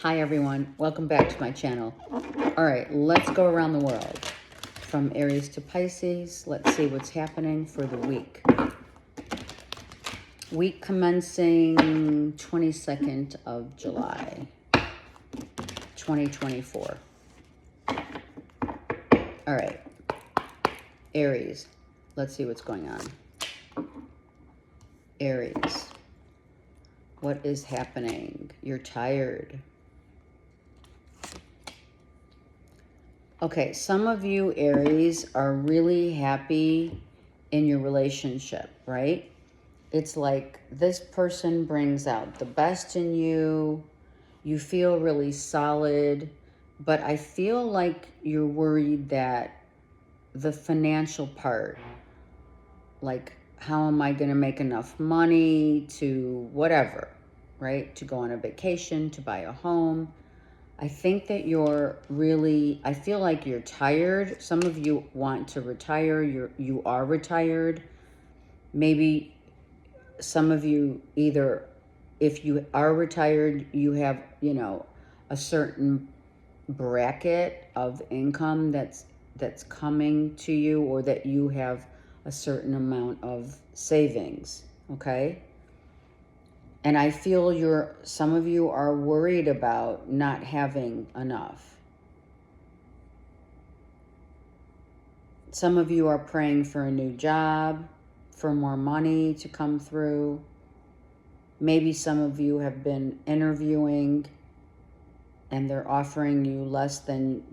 Hi everyone, welcome back to my channel. All right, let's go around the world. From Aries to Pisces, let's see what's happening for the week. Week commencing 22nd of July, 2024. All right, Aries, let's see what's going on. Aries, what is happening? You're tired. Okay, some of you Aries are really happy in your relationship, right? It's like this person brings out the best in you. You feel really solid, but I feel like you're worried that the financial part, like how am I going to make enough money to whatever, right? To go on a vacation, to buy a home. I think that I feel like you're tired. Some of you want to retire. You are retired. Maybe some of you either, if you are retired, you have, a certain bracket of income that's coming to you, or that you have a certain amount of savings, okay? And I feel some of you are worried about not having enough. Some of you are praying for a new job, for more money to come through. Maybe some of you have been interviewing and they're offering you less than,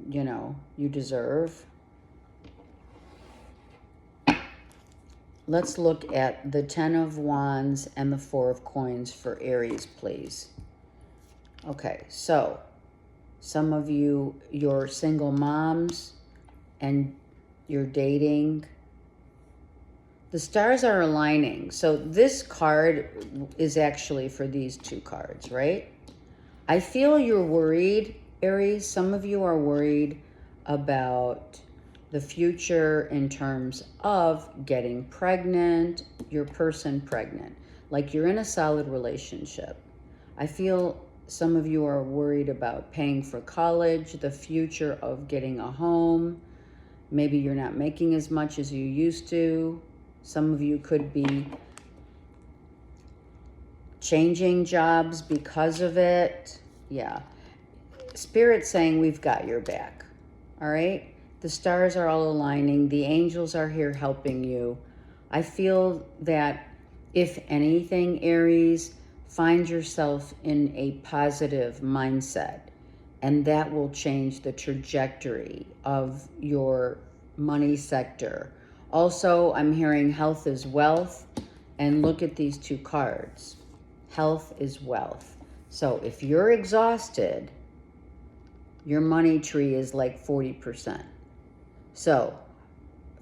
you deserve. Let's look at the 10 of Wands and the 4 of Coins for Aries, please. Okay, so some of you, you're single moms and you're dating. The stars are aligning. So this card is actually for these two cards, right? I feel you're worried, Aries. Some of you are worried about the future in terms of getting pregnant, your person pregnant. Like you're in a solid relationship. I feel some of you are worried about paying for college, the future of getting a home. Maybe you're not making as much as you used to. Some of you could be changing jobs because of it. Yeah. Spirit's saying we've got your back. All right? The stars are all aligning. The angels are here helping you. I feel that if anything, Aries, find yourself in a positive mindset, and that will change the trajectory of your money sector. Also, I'm hearing health is wealth, and look at these two cards. Health is wealth. So if you're exhausted, your money tree is like 40%. So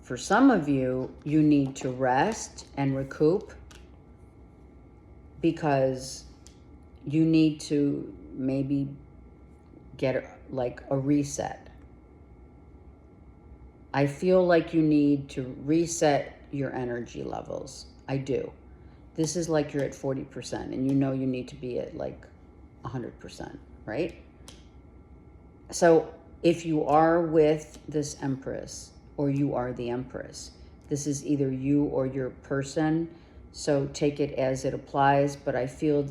for some of you, you need to rest and recoup because you need to maybe get like a reset. I feel like you need to reset your energy levels. I do. This is like you're at 40% and you need to be at like 100%, right? So if you are with this Empress, or you are the Empress, this is either you or your person. So take it as it applies. But I feel,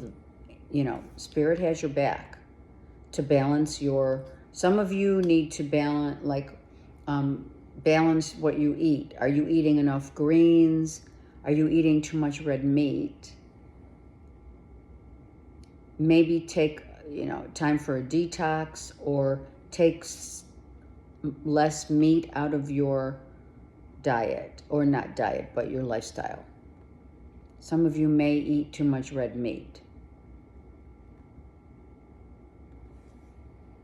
Spirit has your back to balance some of you need to balance what you eat. Are you eating enough greens? Are you eating too much red meat? Maybe take, time for a detox, or take less meat out of your diet, or not diet, but your lifestyle. Some of you may eat too much red meat.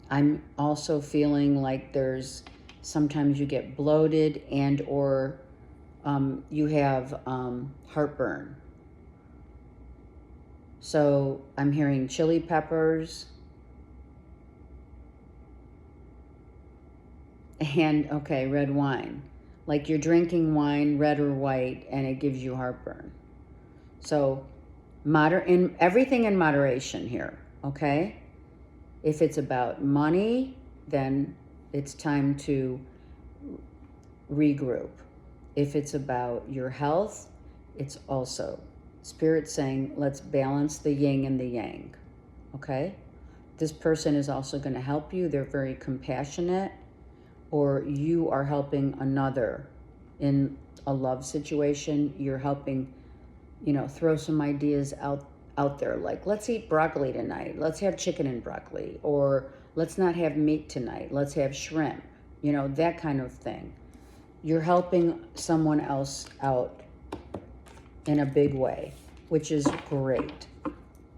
I'm also feeling like sometimes you get bloated or you have heartburn. So I'm hearing chili peppers. And, okay, red wine. Like you're drinking wine, red or white, and it gives you heartburn. So everything in moderation here, okay? If it's about money, then it's time to regroup. If it's about your health, it's also Spirit saying, let's balance the yin and the yang. Okay? This person is also going to help you. They're very compassionate, or you are helping another in a love situation. You're helping, throw some ideas out there, like, let's eat broccoli tonight. Let's have chicken and broccoli. Or let's not have meat tonight. Let's have shrimp. That kind of thing. You're helping someone else out in a big way, which is great.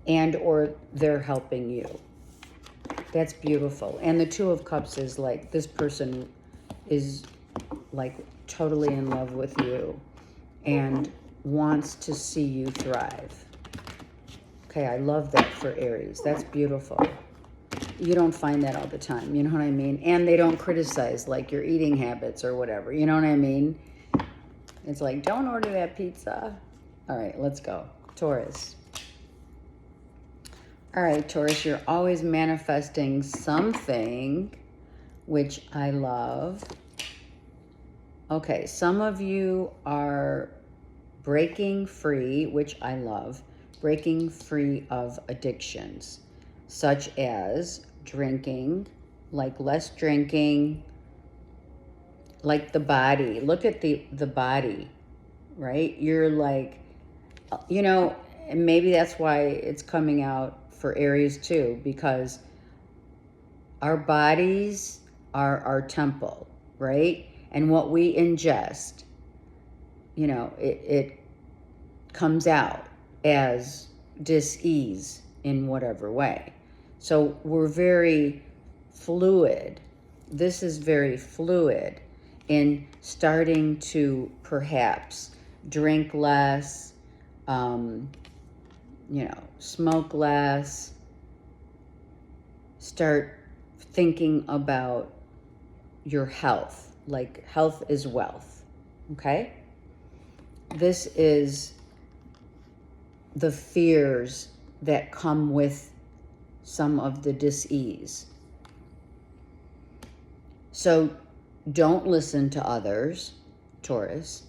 And or they're helping you. That's beautiful. And the Two of Cups is like, this person is like totally in love with you and wants to see you thrive. Okay, I love that for Aries. That's beautiful. You don't find that all the time, you know what I mean? And they don't criticize like your eating habits or whatever, you know what I mean? It's like, don't order that pizza. All right, let's go. Taurus. All right, Taurus, you're always manifesting something, which I love. Okay, some of you are breaking free, which I love, breaking free of addictions, such as drinking, like less drinking, like the body. Look at the body, right? You're like, and maybe that's why it's coming out for Aries too, because our bodies are our temple, right? And what we ingest, it comes out as dis-ease in whatever way. So we're very fluid. This is very fluid in starting to perhaps drink less, smoke less, start thinking about your health. Like, health is wealth, okay? This is the fears that come with some of the dis-ease. So don't listen to others, Taurus.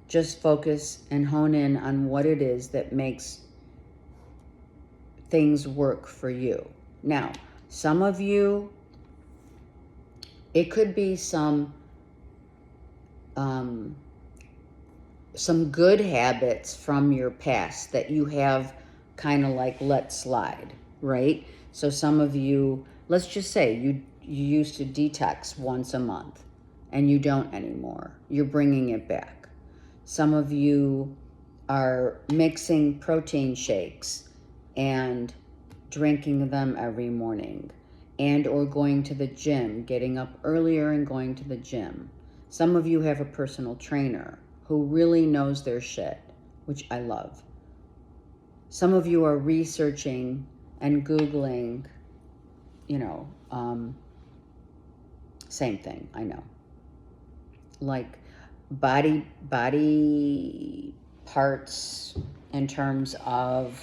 Just focus and hone in on what it is that makes things work for you. Now, some of you, it could be some good habits from your past that you have kind of like let slide, right? So some of you, let's just say you used to detox once a month and you don't anymore. You're bringing it back. Some of you are mixing protein shakes and drinking them every morning, and or going to the gym, getting up earlier and going to the gym. Some of you have a personal trainer who really knows their shit, which I love. Some of you are researching and Googling, same thing, I know. Like body parts in terms of,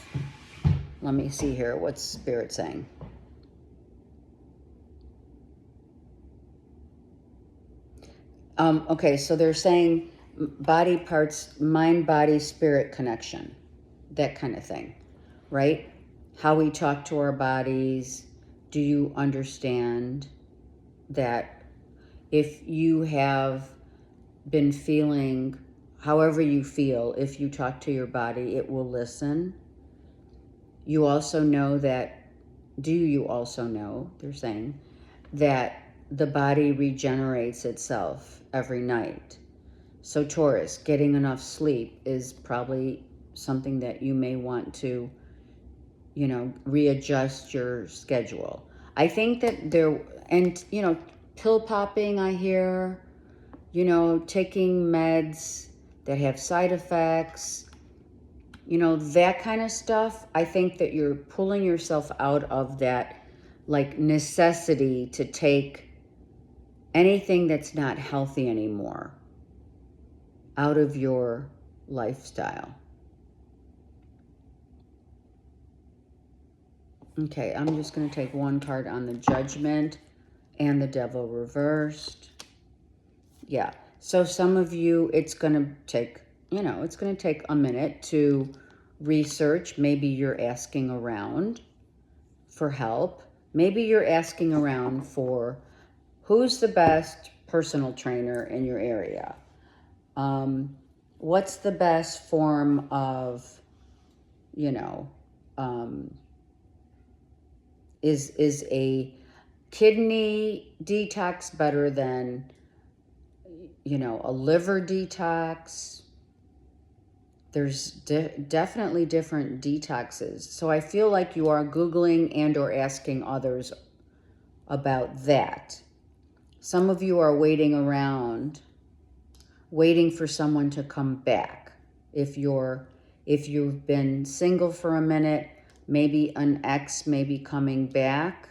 let me see here, what's Spirit saying? Okay, so they're saying body parts, mind, body, spirit connection, that kind of thing, right? How we talk to our bodies. Do you understand that if you have been feeling however you feel, if you talk to your body, it will listen? You also know that, you also know, they're saying, that the body regenerates itself every night. So Taurus, getting enough sleep is probably something that you may want to, readjust your schedule. I think that pill popping, I hear, taking meds that have side effects, that kind of stuff. I think that you're pulling yourself out of that, like, necessity to take anything that's not healthy anymore out of your lifestyle. Okay, I'm just going to take one card on the Judgment and the Devil reversed. Yeah. So some of you, it's going to take, it's going to take a minute to research. Maybe you're asking around for help. Maybe you're asking around for who's the best personal trainer in your area. What's the best form of, is a kidney detox better than, a liver detox? There's definitely different detoxes. So I feel like you are Googling and or asking others about that. Some of you are waiting around, waiting for someone to come back. If you've been single for a minute, maybe an ex may be coming back.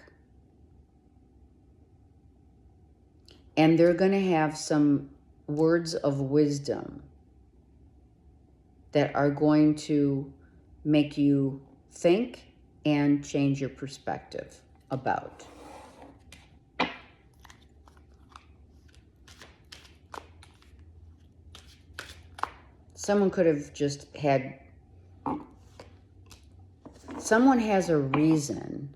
And they're going to have some words of wisdom that are going to make you think and change your perspective about. Someone could have just had, someone has a reason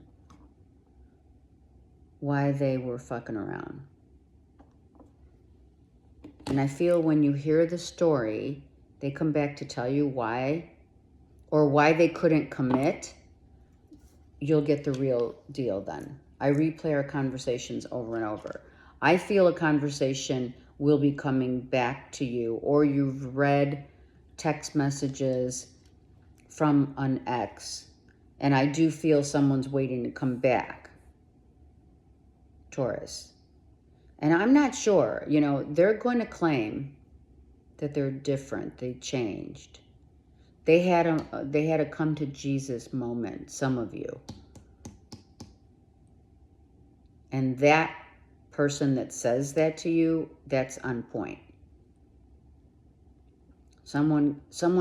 why they were fucking around. And I feel when you hear the story, they come back to tell you why, or why they couldn't commit, you'll get the real deal then. I replay our conversations over and over. I feel a conversation will be coming back to you, or you've read text messages from an ex, and I do feel someone's waiting to come back, Taurus. And I'm not sure, they're going to claim that they're different, they changed. They had a come to Jesus moment, some of you. And that person that says that to you, that's on point. Someone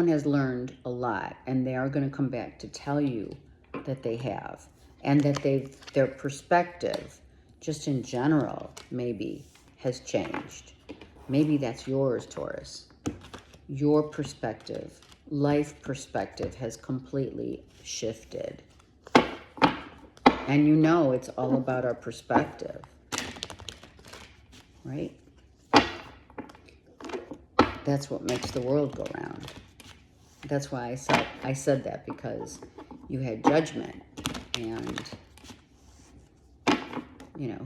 has learned a lot, and they are going to come back to tell you that they have, and that their perspective, just in general, maybe has changed. Maybe that's yours, Taurus. Your perspective, life perspective, has completely shifted. And it's all about our perspective, right? That's what makes the world go round. That's why I said that, because you had Judgment, and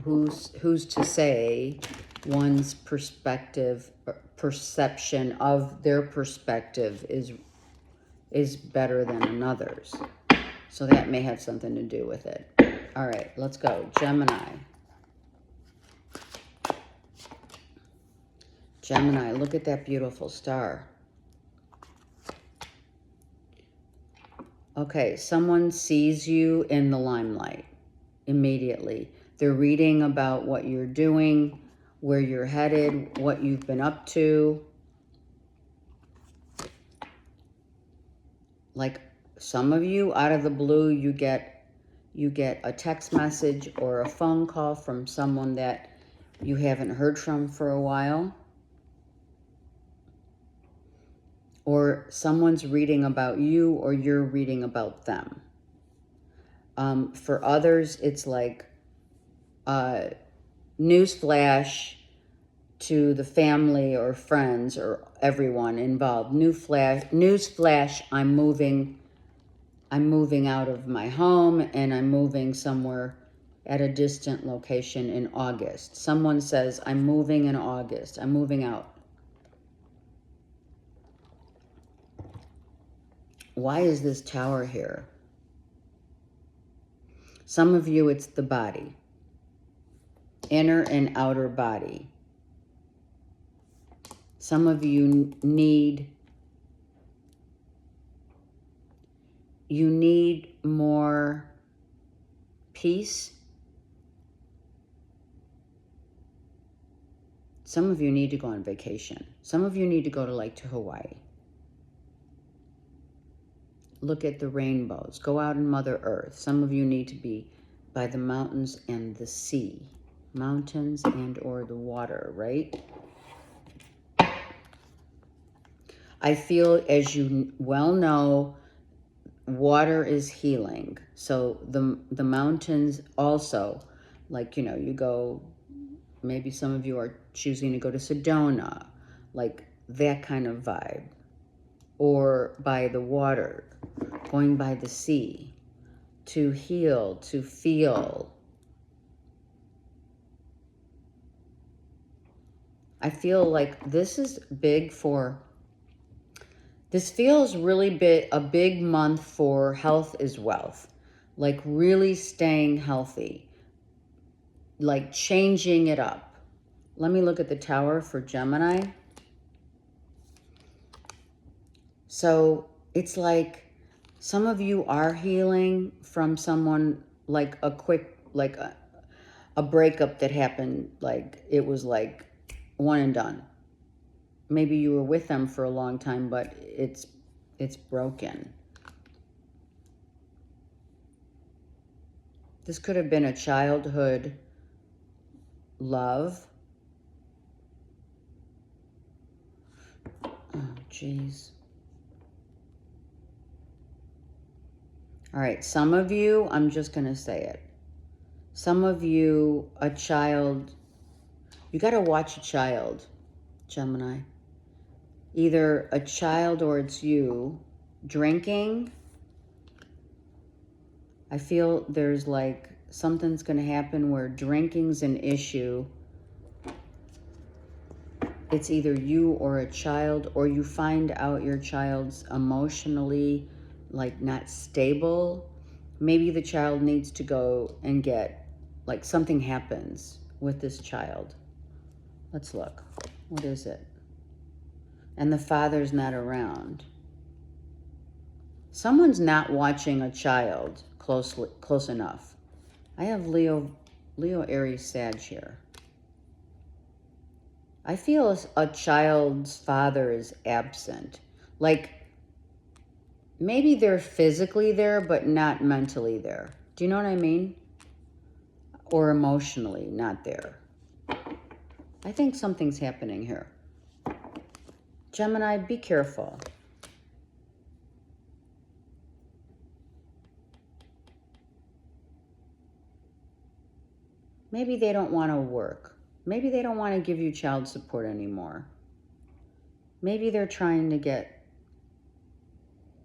who's to say one's perspective, perception of their perspective is better than another's. So that may have something to do with it. All right, let's go. Gemini. Gemini, look at that beautiful star. Okay, someone sees you in the limelight immediately. They're reading about what you're doing, where you're headed, what you've been up to. Like some of you, out of the blue, you get a text message or a phone call from someone that you haven't heard from for a while. Or someone's reading about you, or you're reading about them. For others, it's like newsflash to the family or friends or everyone involved. Newsflash, I'm moving out of my home, and I'm moving somewhere at a distant location in August. Someone says, I'm moving in August. I'm moving out. Why is this Tower here? Some of you, it's the body. Inner and outer body. Some of you need more peace. Some of you need to go on vacation. Some of you need to go to Hawaii. look at the rainbows. Go out in Mother Earth. Some of you need to be by the mountains and the sea. Mountains and or the water, right? I feel, as you well know, water is healing. So the mountains also, like, you know, you go, maybe some of you are choosing to go to Sedona, like that kind of vibe. Or by the water, going by the sea, to heal, to feel. I feel like this is big for, this feels really a big month for health is wealth. Like really staying healthy, like changing it up. Let me look at the Tower for Gemini. So it's like some of you are healing from someone, like a quick, like a breakup that happened, like it was like one and done. Maybe you were with them for a long time, but it's broken. This could have been a childhood love. Oh, jeez. All right, some of you, I'm just going to say it. Some of you, a child, you got to watch a child, Gemini. Either a child or it's you drinking. I feel there's like something's going to happen where drinking's an issue. It's either you or a child, or you find out your child's emotionally like not stable. Maybe the child needs to go and get, like something happens with this child. Let's look. What is it? And the father's not around. Someone's not watching a child close enough. I have Leo, Aries, Sag here. I feel a child's father is absent. Like maybe they're physically there, but not mentally there. Do you know what I mean? Or emotionally not there. I think something's happening here. Gemini, be careful. Maybe they don't want to work. Maybe they don't want to give you child support anymore. Maybe they're trying to get,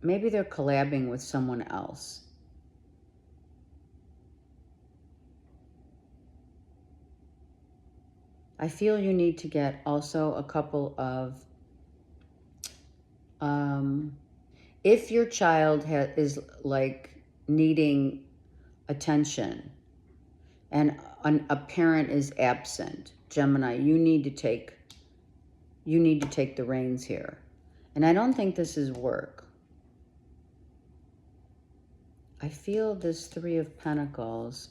maybe they're collabing with someone else. I feel you need to get also a couple of, if your child is like needing attention and a parent is absent, Gemini, you need to take the reins here. And I don't think this is work. I feel this Three of Pentacles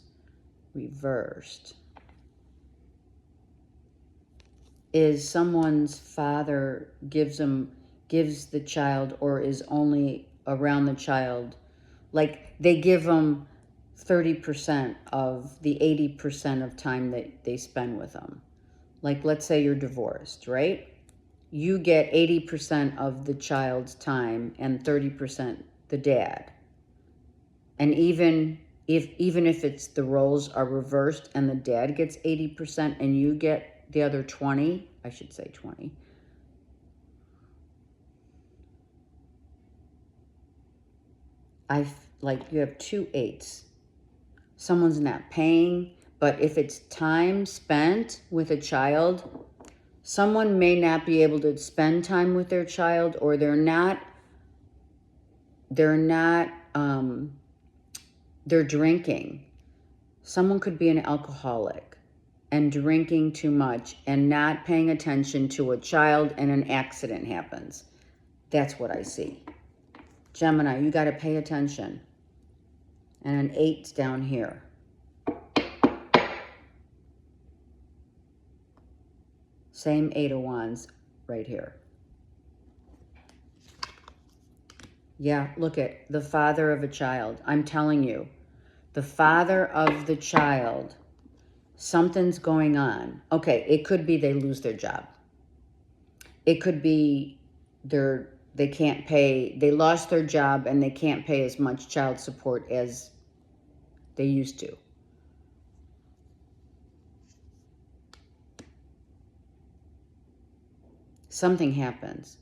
reversed is someone's father gives the child, or is only around the child. Like they give them 30% of the 80% of time that they spend with them. Like let's say you're divorced, right? You get 80% of the child's time and 30% the dad. And even if it's the roles are reversed and the dad gets 80% and you get the other 20, I should say 20. Like you have 2 8s. Someone's not paying, but if it's time spent with a child, someone may not be able to spend time with their child, or they're drinking. Someone could be an alcoholic and drinking too much and not paying attention to a child, and an accident happens. That's what I see. Gemini, you got to pay attention. And an 8's down here. Same 8 of Wands right here. Yeah, look at the father of a child. I'm telling you, the father of the child, something's going on. Okay, it could be they lose their job. It could be they can't pay, they lost their job and they can't pay as much child support as they used to. Something happens.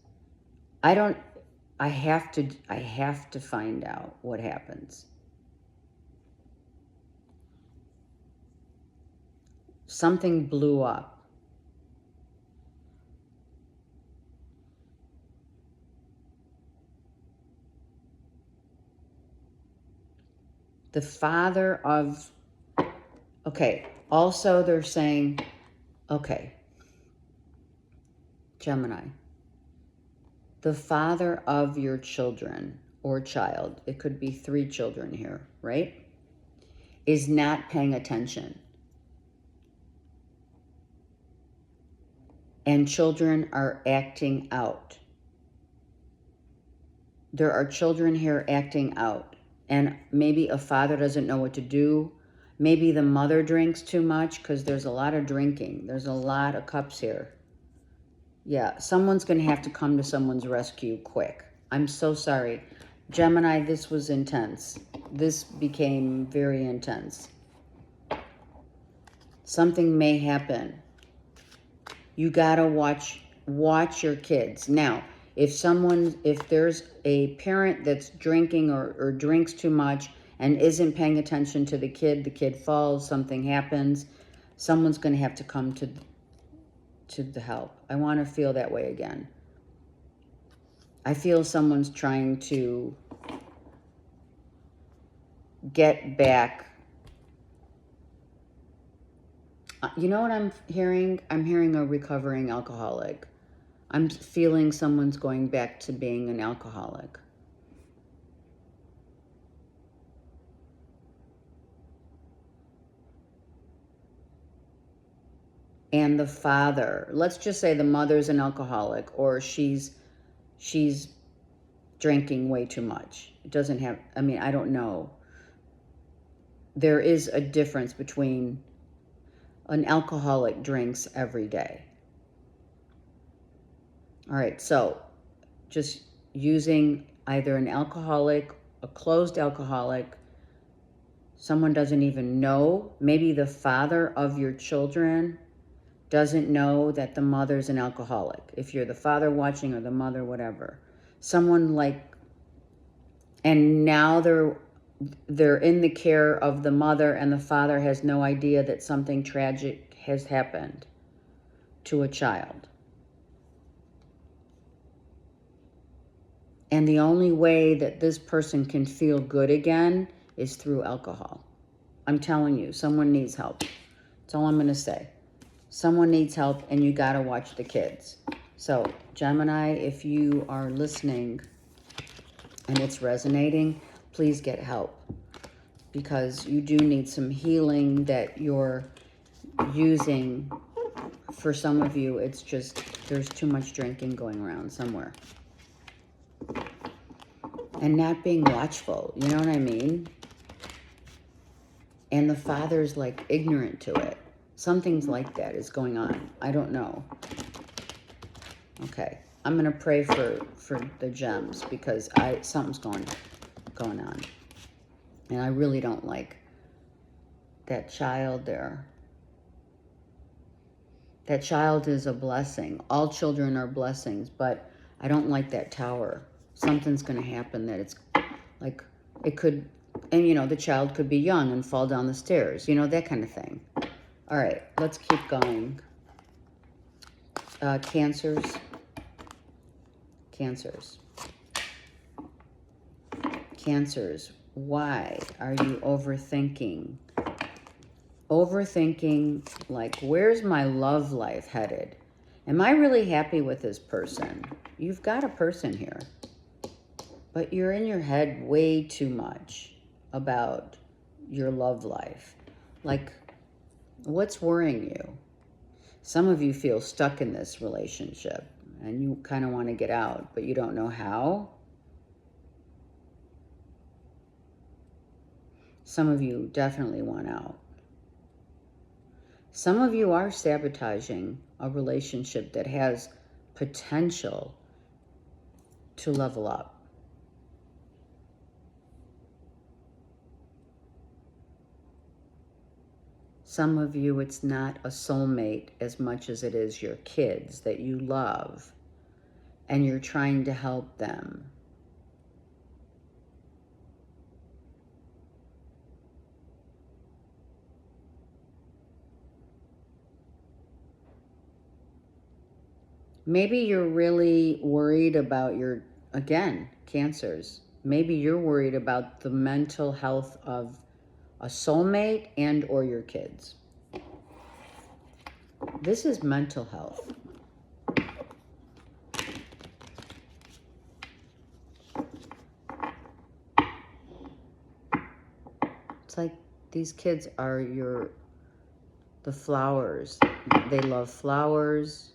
I have to find out what happens. Something blew up. The father of, okay, also they're saying, okay, Gemini, the father of your children or child, it could be 3 children here, right, is not paying attention. And children are acting out. There are children here acting out. And maybe a father doesn't know what to do. Maybe the mother drinks too much because there's a lot of drinking. There's a lot of cups here. Yeah, someone's going to have to come to someone's rescue quick. I'm so sorry. Gemini, this was intense. This became very intense. Something may happen. You got to watch your kids. Now, if there's a parent that's drinking or drinks too much and isn't paying attention to the kid falls, something happens, someone's going to have to come to the help. I want to feel that way again. I feel someone's trying to get back. You know what I'm hearing? I'm hearing a recovering alcoholic. I'm feeling someone's going back to being an alcoholic. And the father, let's just say the mother's an alcoholic, or she's drinking way too much. It doesn't have, I mean, I don't know. There is a difference between an alcoholic drinks every day. All right, so just using either an alcoholic, a closed alcoholic, someone doesn't even know, maybe the father of your children doesn't know that the mother's an alcoholic. If you're the father watching or the mother, whatever. Someone like, and now they're in the care of the mother and the father has no idea that something tragic has happened to a child. And the only way that this person can feel good again is through alcohol. I'm telling you, someone needs help. That's all I'm going to say. Someone needs help, and you got to watch the kids. So, Gemini, if you are listening and it's resonating, please get help. Because you do need some healing that you're using. For some of you, it's just there's too much drinking going around somewhere. And not being watchful, you know what I mean? And the father's like ignorant to it. Something's like that is going on. I don't know. Okay, I'm gonna pray for the gems because something's going on, and I really don't like that child there. That child is a blessing. All children are blessings, but I don't like that tower. Something's gonna happen that it's like it could, and you know the child could be young and fall down the stairs. You know that kind of thing. All right, let's keep going. Cancers. Cancers, why are you overthinking? Overthinking, like, where's my love life headed? Am I really happy with this person? You've got a person here, but you're in your head way too much about your love life. Like, what's worrying you? Some of you feel stuck in this relationship and you kind of want to get out, but you don't know how. Some of you definitely want out. Some of you are sabotaging a relationship that has potential to level up. Some of you, it's not a soulmate as much as it is your kids that you love, and you're trying to help them. Maybe you're really worried about your, again, cancers. Maybe you're worried about the mental health of a soulmate and or your kids. This is mental health. It's like these kids are the flowers. They love flowers.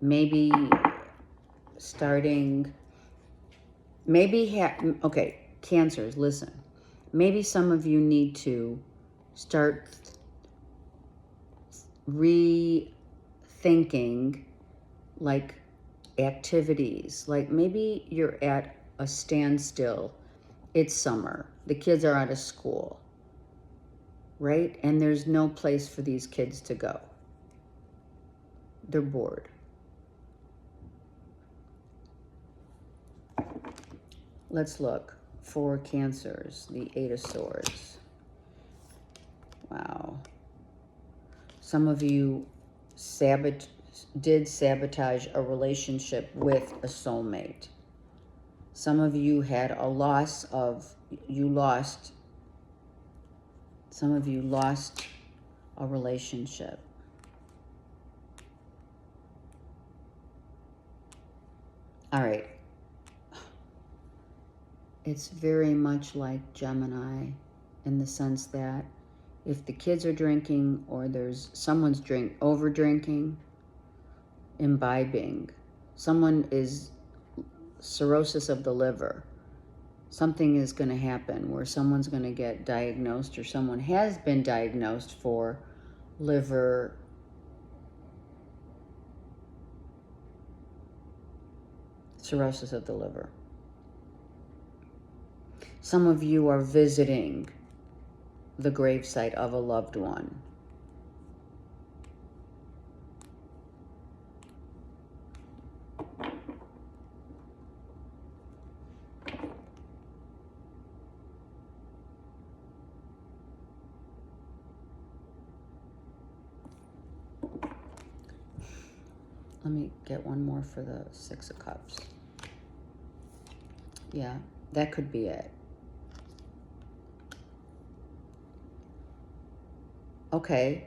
Maybe okay, cancers, listen. Maybe some of you need to start rethinking like activities. Like maybe you're at a standstill. It's summer. The kids are out of school, right? And there's no place for these kids to go. They're bored. Let's look for cancers. The Eight of Swords. Wow. Some of you did sabotage a relationship with a soulmate. Some of you had a loss of, some of you lost a relationship. All right. It's very much like Gemini in the sense that if the kids are drinking or there's someone's over drinking, imbibing, someone is cirrhosis of the liver, something is going to happen where someone's going to get diagnosed or someone has been diagnosed for liver cirrhosis of the liver. Some of you are visiting the gravesite of a loved one. Let me get one more for the Six of Cups. Yeah, that could be it. Okay.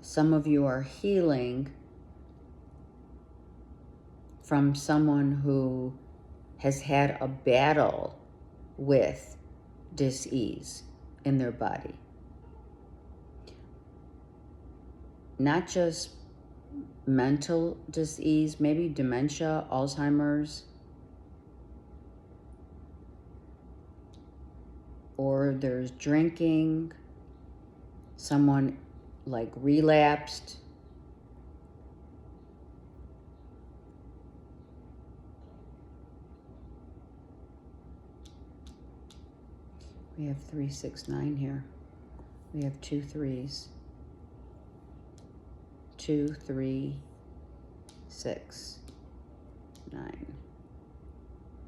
Some of you are healing from someone who has had a battle with dis-ease in their body. Not just mental dis-ease, maybe dementia, Alzheimer's, or there's drinking, someone like relapsed. We have 3, 6, 9 here. We have 2 3s. 2, 3, 6, 9,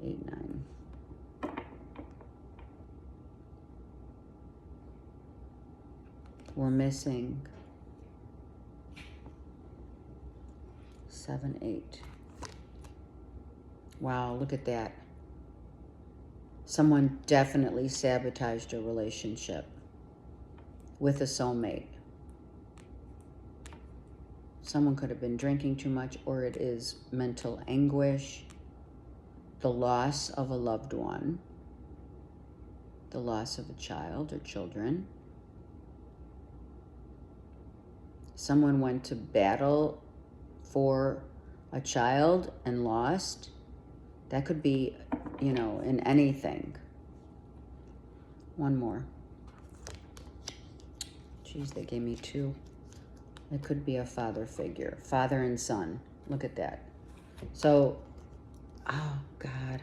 8, 9. We're missing 7, 8. Wow, look at that. Someone definitely sabotaged a relationship with a soulmate. Someone could have been drinking too much, or it is mental anguish, the loss of a loved one, the loss of a child or children. Someone went to battle for a child and lost. That could be you know, in anything. One more. Geez, they gave me two. It could be a father figure. Father and son. Look at that. So, oh, God.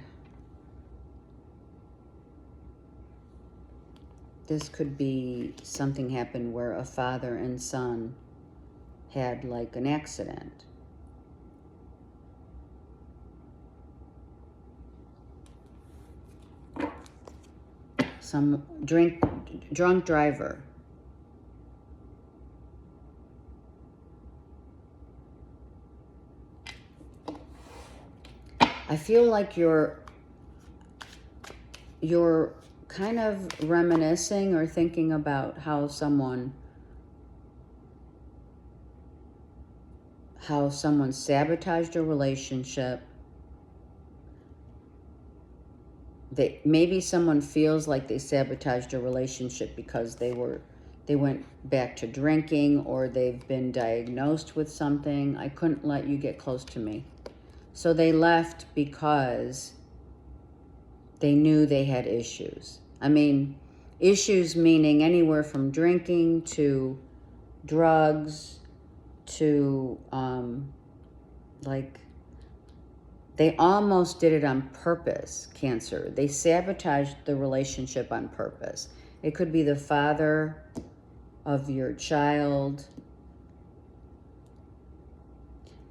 This could be something happened where a father and son had like an accident. Some drunk driver. I feel like you're kind of reminiscing or thinking about how someone sabotaged a relationship. Maybe someone feels like they sabotaged a relationship because they went back to drinking, or they've been diagnosed with something. I couldn't let you get close to me. So they left because they knew they had issues. I mean, issues meaning anywhere from drinking to drugs to like, they almost did it on purpose, Cancer. They sabotaged the relationship on purpose. It could be the father of your child.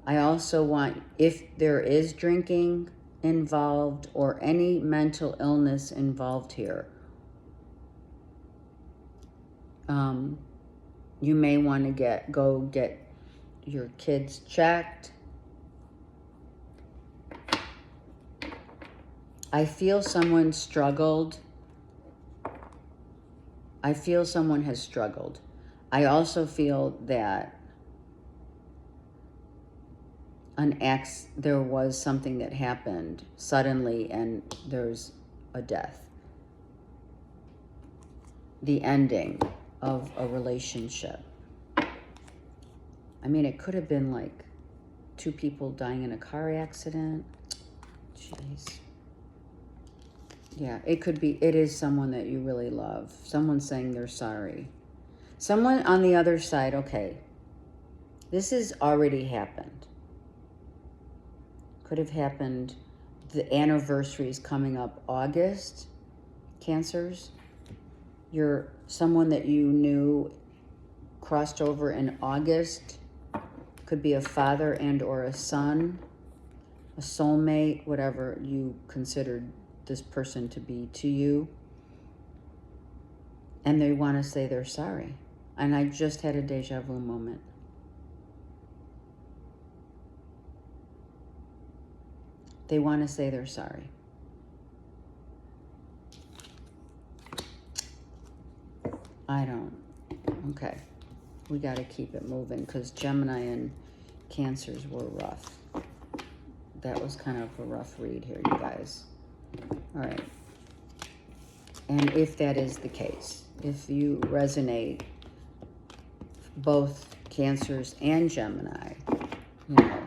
I also want, if there is drinking involved or any mental illness involved here, you may want to go get your kids checked. I feel someone struggled. I feel someone has struggled. I also feel that there was something that happened suddenly and there's a death. The ending of a relationship. I mean, it could have been like two people dying in a car accident. Jeez. Yeah, it could be, it is someone that you really love. Someone saying they're sorry. Someone on the other side, okay, this has already happened. Could have happened, the anniversary is coming up August, Cancers. Someone that you knew crossed over in August. Could be a father and or a son, a soulmate, whatever you considered this person to be to you. And they want to say they're sorry. And I just had a deja vu moment. They want to say they're sorry. I don't. Okay. We got to keep it moving because Gemini and Cancers were rough. That was kind of a rough read here, you guys. All right. And if that is the case, if you resonate, both Cancers and Gemini, you know,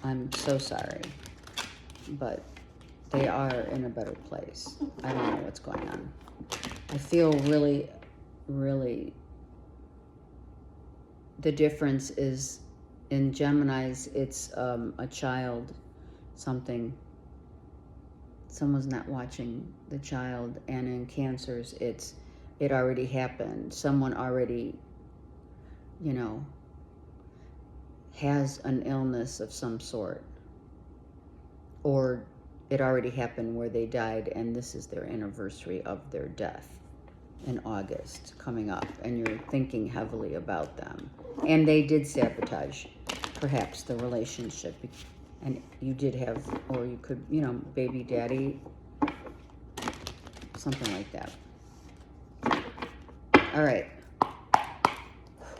I'm so sorry, but they are in a better place. I don't know what's going on. I feel really, really, the difference is in Geminis, it's a child, something's not watching the child, and in Cancers, it already happened. Someone already, you know, has an illness of some sort, or it already happened where they died and this is their anniversary of their death in August coming up, and you're thinking heavily about them. And they did sabotage perhaps the relationship, and you did have, or you could, you know, baby daddy, something like that. All right.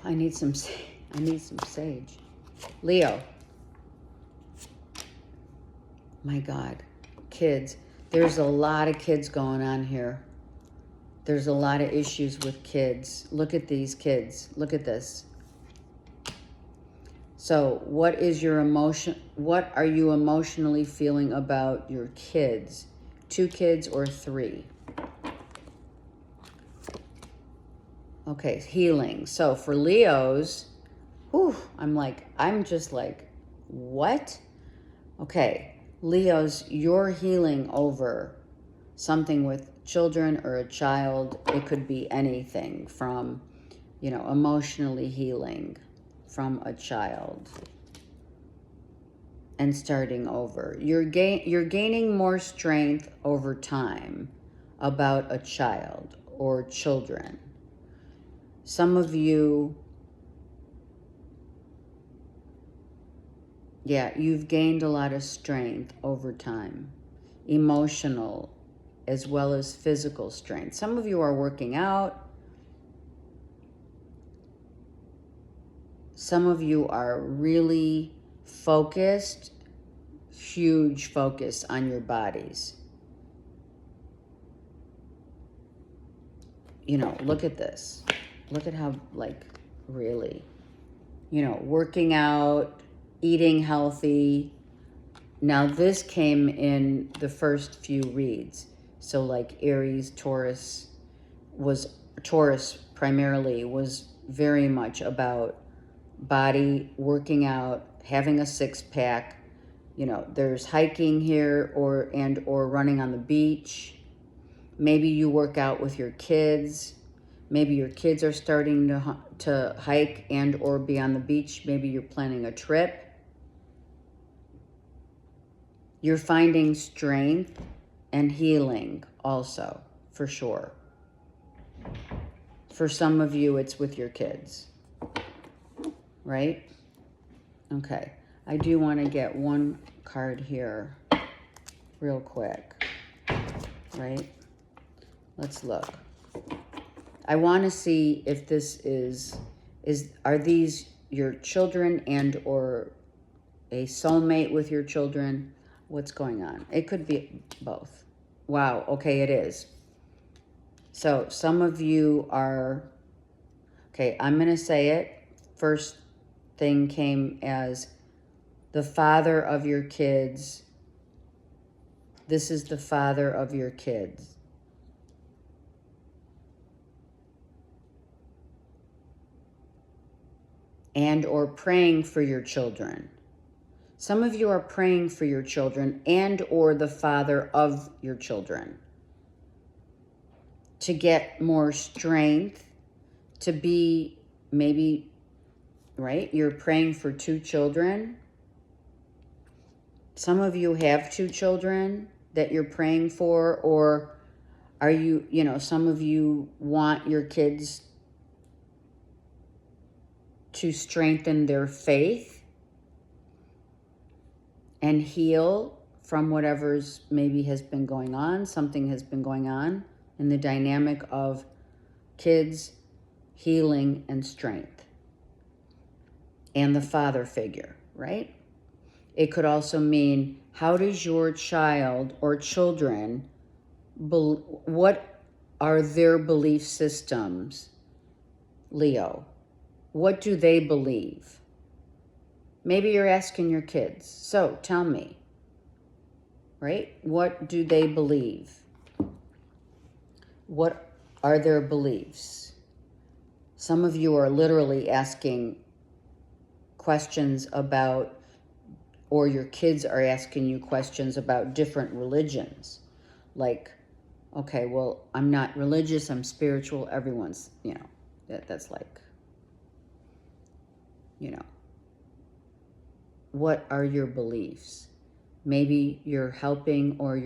I need some sage. Leo. My God. Kids. There's a lot of kids going on here. There's a lot of issues with kids. Look at these kids. Look at this. So what is your emotion? What are you emotionally feeling about your kids? 2 kids or 3? Okay, healing. So for Leos, whew, I'm just like, what? Okay, Leos, you're healing over something with children or a child. It could be anything from, emotionally healing from a child and starting over. You're gaining more strength over time about a child or children. Some of you, you've gained a lot of strength over time, emotional as well as physical strength. Some of you are working out. Some of you are really focused, huge focus on your bodies. Look at this. Look at how, really, working out, eating healthy. Now, this came in the first few reads. So, Aries, Taurus primarily was very much about body, working out, having a 6-pack. There's hiking here or running on the beach. Maybe you work out with your kids. Maybe your kids are starting to hike and or be on the beach. Maybe you're planning a trip. You're finding strength and healing also, for sure. For some of you, it's with your kids, right? Okay, I do want to get one card here real quick, right? Let's look. I want to see if this are these your children and or a soulmate with your children? What's going on? It could be both. Wow, okay, it is. So some of you are, okay, I'm going to say it. First thing came as the father of your kids. This is the father of your kids. And or praying for your children. Some of you are praying for your children and or the father of your children to get more strength, to be maybe, right? You're praying for 2 children. Some of you have 2 children that you're praying for, or are you, some of you want your kids to strengthen their faith and heal from whatever's maybe has been going on. Something has been going on in the dynamic of kids, healing, and strength. And the father figure, right? It could also mean, how does your child or children, what are their belief systems, Leo? What do they believe? Maybe you're asking your kids, so tell me, right? What do they believe? What are their beliefs? Some of you are literally asking questions about, or your kids are asking you questions about different religions. Like, okay, well, I'm not religious, I'm spiritual. Everyone's, that's like, what are your beliefs? Maybe you're helping or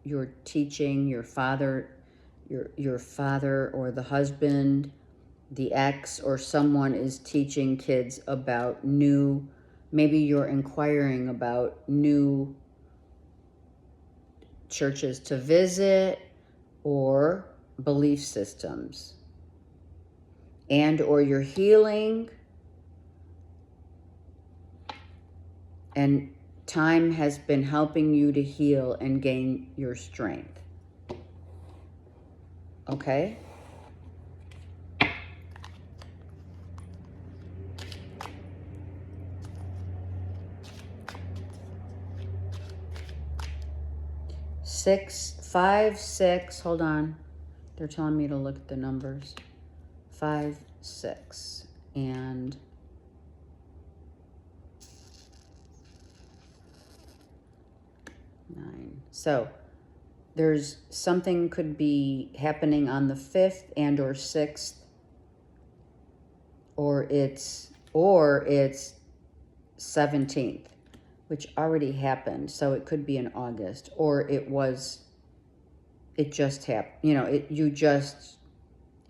you're teaching your father, your father or the husband, the ex, or someone is teaching kids about maybe you're inquiring about new churches to visit or belief systems. And or you're healing, and time has been helping you to heal and gain your strength. Okay? 6, 5, 6. Hold on. They're telling me to look at the numbers. 5, 6, and 9. So there's something could be happening on the 5th and or 6th, or it's 17th, which already happened. So it could be in August, or it just happened. You know, you just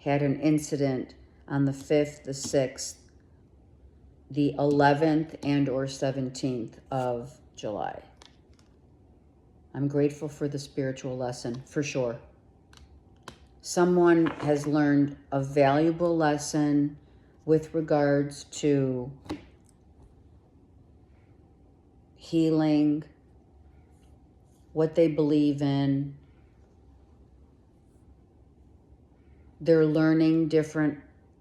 had an incident on the 5th, the 6th, the 11th, and or 17th of July. I'm grateful for the spiritual lesson, for sure. Someone has learned a valuable lesson with regards to healing, what they believe in. They're learning different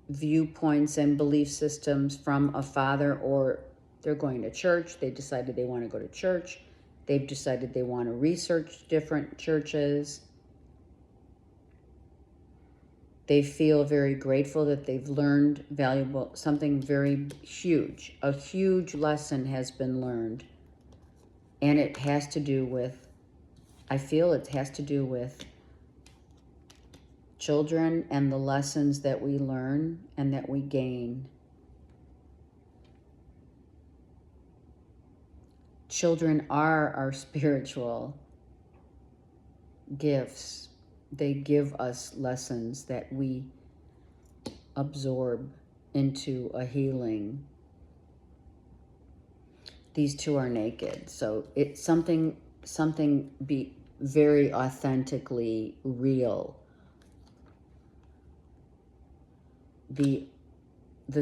viewpoints and belief systems from a father, or they're going to church. They decided they want to go to church. They've decided they want to research different churches. They feel very grateful that they've learned something very huge. A huge lesson has been learned. And it has to do with, I feel it has to do with children and the lessons that we learn and that we gain. Children are our spiritual gifts. They give us lessons that we absorb into a healing. These two are naked, so it's something be very authentically real. The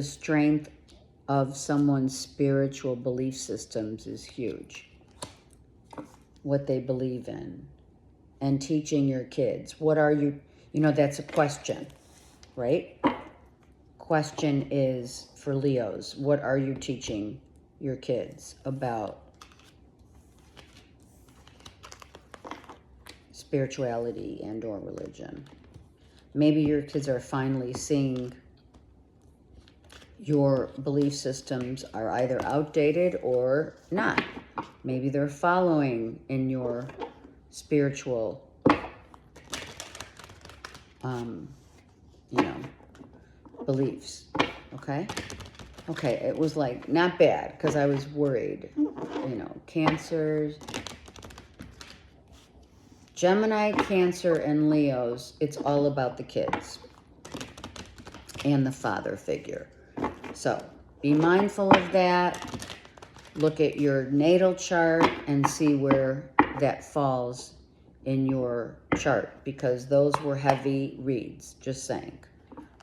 strength of someone's spiritual belief systems is huge. What they believe in. And teaching your kids. What are you know, that's a question, right? Question is for Leos. What are you teaching your kids about spirituality and or religion? Maybe your kids are finally seeing your belief systems are either outdated or not. Maybe they're following in your spiritual, beliefs. Okay? Okay, it was like not bad because I was worried. Cancers, Gemini, Cancer, and Leos, it's all about the kids and the father figure. So be mindful of that. Look at your natal chart and see where that falls in your chart, because those were heavy reads, just saying.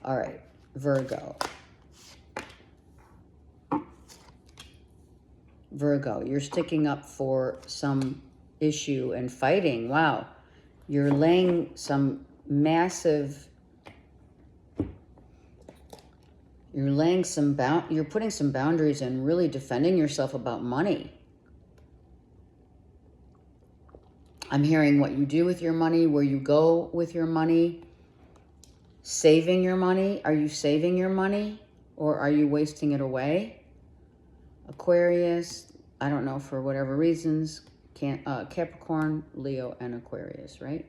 All right, Virgo. Virgo, you're sticking up for some issue and fighting. Wow. You're laying some massive, you're putting some boundaries and really defending yourself about money. I'm hearing what you do with your money, where you go with your money, saving your money. Are you saving your money or are you wasting it away? Aquarius, I don't know, for whatever reasons, Capricorn, Leo, and Aquarius, right?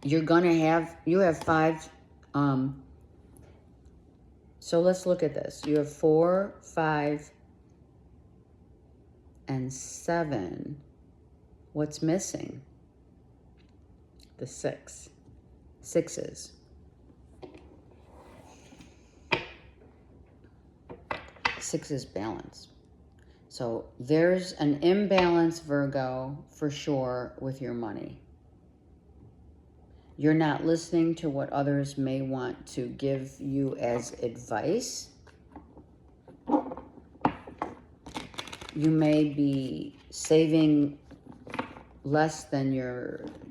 You have 5, so let's look at this. You have 4, 5, and 7. What's missing? The 6. 6s. 6 is balance. So there's an imbalance, Virgo, for sure, with your money. You're not listening to what others may want to give you as advice. You may be saving less than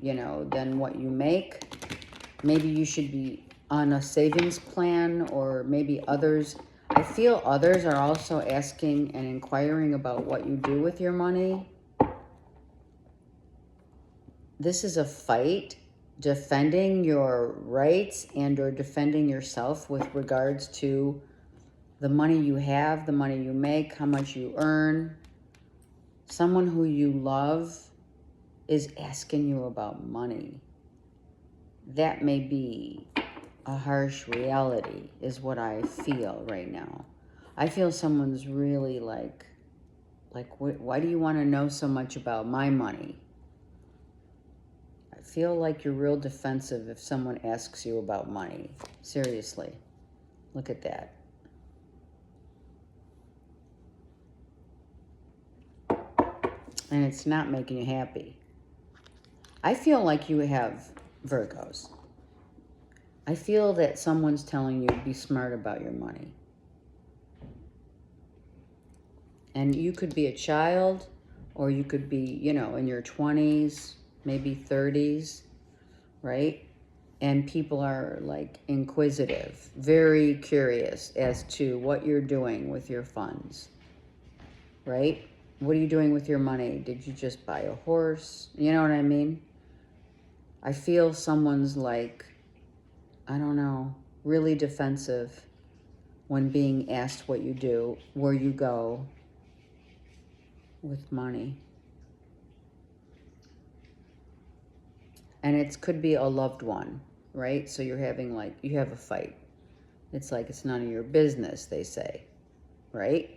than what you make. Maybe you should be on a savings plan, or maybe others. I I feel others are also asking and inquiring about what you do with your money. This is a fight defending your rights and or defending yourself with regards to the money you have, the money you make, how much you earn. Someone who you love is asking you about money. That may be a harsh reality, is what I feel right now. I feel someone's really like, why do you want to know so much about my money? I feel like you're real defensive if someone asks you about money. Seriously, look at that. And it's not making you happy. I feel like you have Virgos. I feel that someone's telling you to be smart about your money. And you could be a child, or you could be, you know, in your 20s, maybe 30s, right? And people are like inquisitive, very curious as to what you're doing with your funds, right? What are you doing with your money? Did you just buy a horse? You know what I mean? I feel someone's like, I don't know, really defensive when being asked what you do, where you go with money. And it could be a loved one, right? So you're having like, you have a fight. It's like, it's none of your business, they say, right?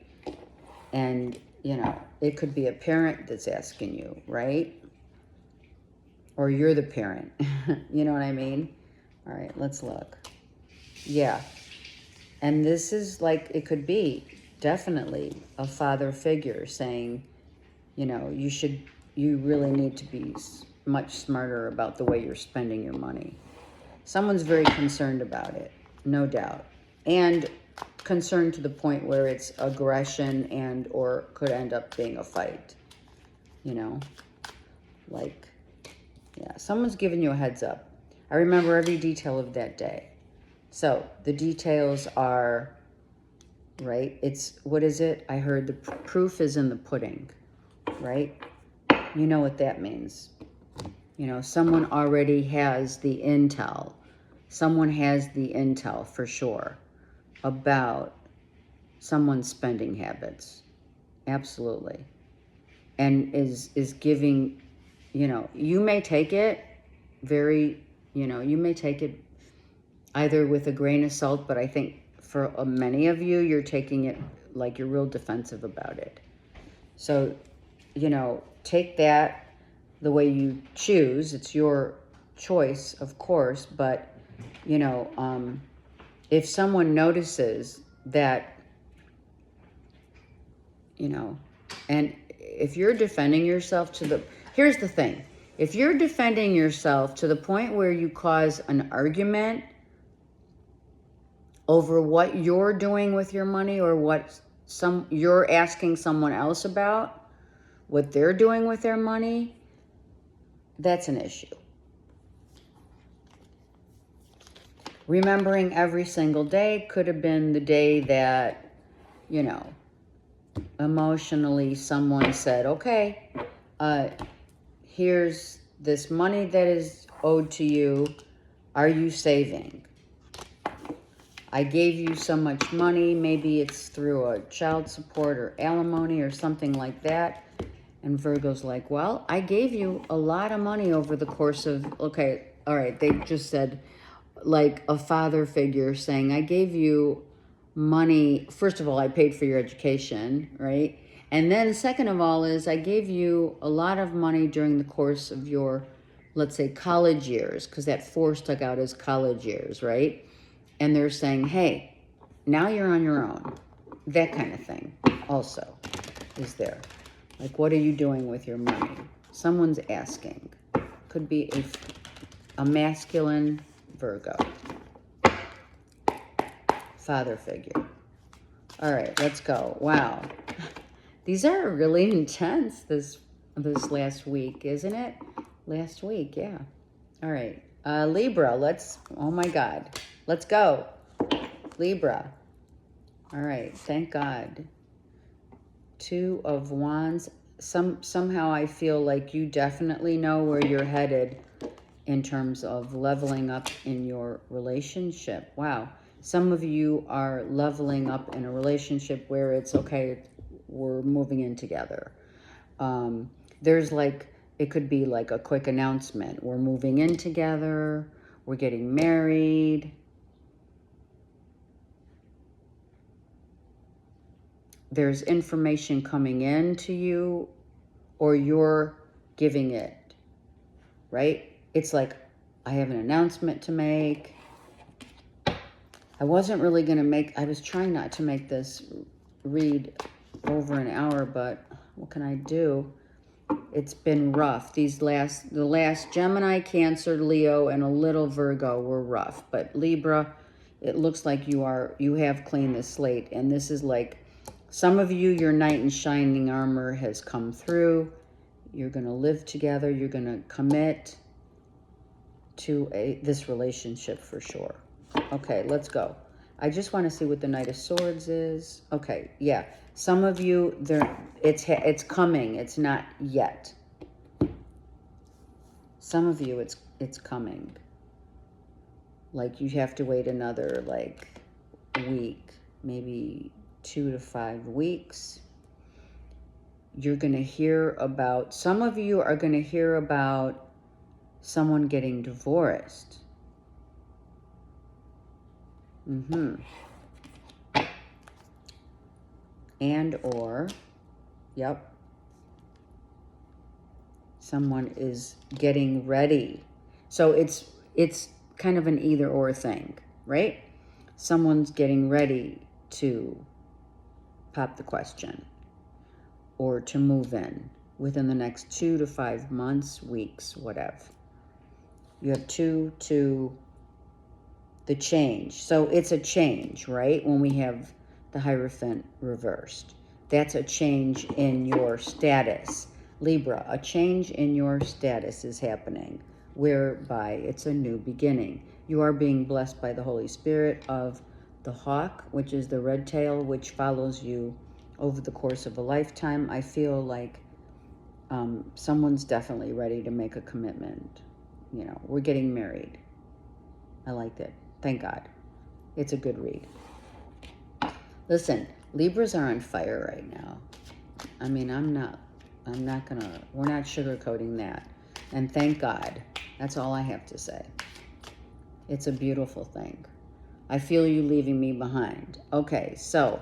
And, you know, it could be a parent that's asking you, right? Or you're the parent. You know what I mean? All right, let's look. Yeah. And this is like, it could be definitely a father figure saying, you know, you really need to be much smarter about the way you're spending your money. Someone's very concerned about it, no doubt. And concerned to the point where it's aggression and or could end up being a fight. You know, like, yeah, someone's giving you a heads up. I remember every detail of that day. So the details are, right? It's, what is it? I heard the proof is in the pudding, right? You know what that means. You know, someone already has the intel. Someone has the intel for sure about someone's spending habits. Absolutely. And is giving, you know, you may take it very, you know, you may take it either with a grain of salt, but I think for many of you, you're taking it like you're real defensive about it. So, you know, take that the way you choose. It's your choice, of course, but, you know, if someone notices that, you know, and if you're defending yourself to the, here's the thing. If you're defending yourself to the point where you cause an argument over what you're doing with your money or what you're asking someone else about, what they're doing with their money, that's an issue. Remembering every single day could have been the day that, you know, emotionally someone said, okay, here's this money that is owed to you. Are you saving? I gave you so much money. Maybe it's through a child support or alimony or something like that. And Virgo's like, well, I gave you a lot of money over the course of, okay, all right, they just said like a father figure saying, I gave you money. First of all, I paid for your education, right? And then second of all is I gave you a lot of money during the course of your, let's say, college years, because that 4 stuck out as college years, right? And they're saying, hey, now you're on your own. That kind of thing also is there. Like, what are you doing with your money? Someone's asking. Could be a masculine Virgo. Father figure. All right, let's go. Wow. These are really intense this last week, isn't it? Last week, yeah. All right. Libra, oh my God. Let's go. Libra. All right, thank God. Two of Wands. Somehow I feel like you definitely know where you're headed in terms of leveling up in your relationship. Wow. Some of you are leveling up in a relationship where it's okay, we're moving in together. There's like, it could be like a quick announcement. We're moving in together. We're getting married. There's information coming in to you, or you're giving it, right? It's like, I have an announcement to make. I wasn't really going to make, I was trying not to make this read over an hour, but what can I do? It's been rough. The last Gemini, Cancer, Leo, and a little Virgo were rough. But Libra, it looks like you have cleaned the slate. And this is like, some of you, your knight in shining armor has come through. You're going to live together. You're going to commit to this relationship for sure. Okay, let's go. I just want to see what the Knight of Swords is. Okay, yeah. Some of you, it's coming. It's not yet. Some of you, it's coming. Like you have to wait another like week, maybe 2 to 5 weeks. You're going to hear about, some of you are going to hear about someone getting divorced. And or, yep, someone is getting ready. So it's kind of an either or thing, right? Someone's getting ready to pop the question or to move in within the next 2 to 5 months, weeks, whatever. You have 2 to the change. So it's a change, right? When we have the Hierophant reversed. That's a change in your status. Libra, a change in your status is happening, whereby it's a new beginning. You are being blessed by the Holy Spirit of the hawk, which is the red tail, which follows you over the course of a lifetime. I feel like someone's definitely ready to make a commitment. You know, we're getting married. I liked it. Thank God. It's a good read. Listen, Libras are on fire right now. I mean, we're not sugarcoating that. And thank God. That's all I have to say. It's a beautiful thing. I feel you leaving me behind. Okay, so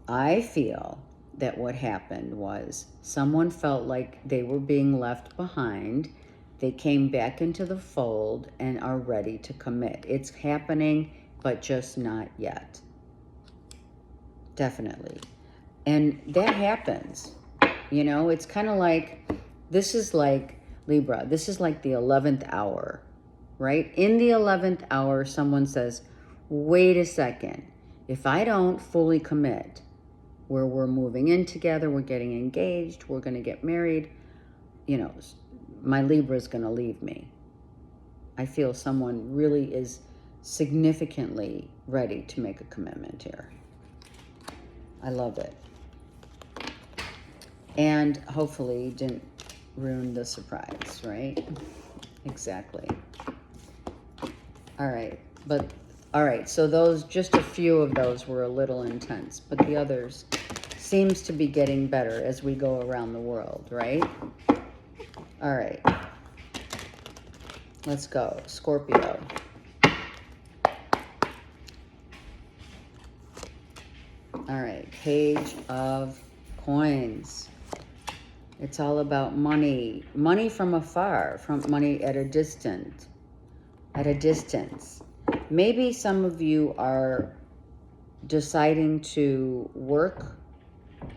I feel that what happened was someone felt like they were being left behind. They came back into the fold and are ready to commit. It's happening, but just not yet. Definitely. And that happens. You know, it's kind of like, this is like, Libra, this is like the 11th hour, right? In the 11th hour, someone says, wait a second. If I don't fully commit, where we're moving in together, we're getting engaged, we're going to get married, you know, my Libra is going to leave me. I feel someone really is significantly ready to make a commitment here. I love it. And hopefully didn't ruin the surprise, right? Exactly. All right. So those, just a few of those were a little intense, but the others seems to be getting better as we go around the world, right? All right. Let's go. Scorpio. All right. Page of Coins. It's all about money. Money from afar, from money at a distance. Maybe some of you are deciding to work,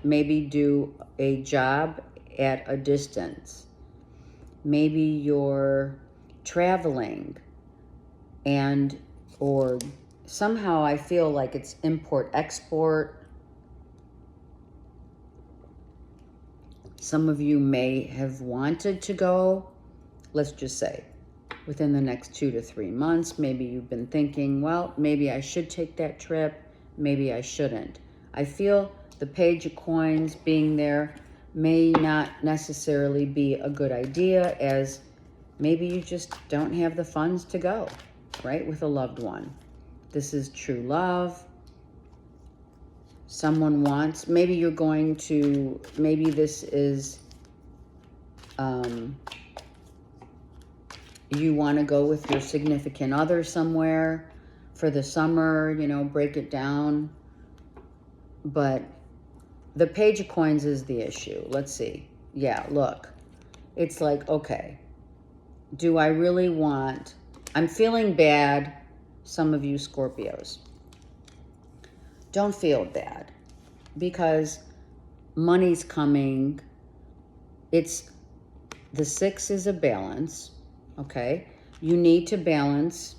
maybe do a job at a distance. Maybe you're traveling or somehow I feel like it's import-export. Some of you may have wanted to go, let's just say, within the next 2 to 3 months. Maybe you've been thinking, well, maybe I should take that trip. maybe I shouldn't. I feel the Page of Coins being there may not necessarily be a good idea, as maybe you just don't have the funds to go, right, with a loved one. This is true love. Someone wants, maybe you're going to, maybe this is, you want to go with your significant other somewhere for the summer, you know, break it down. But the Page of Coins is the issue. Let's see. Yeah, look. It's like, okay, do I really want... I'm feeling bad, some of you Scorpios. Don't feel bad, because money's coming. It's... The 6 is a balance, okay? You need to balance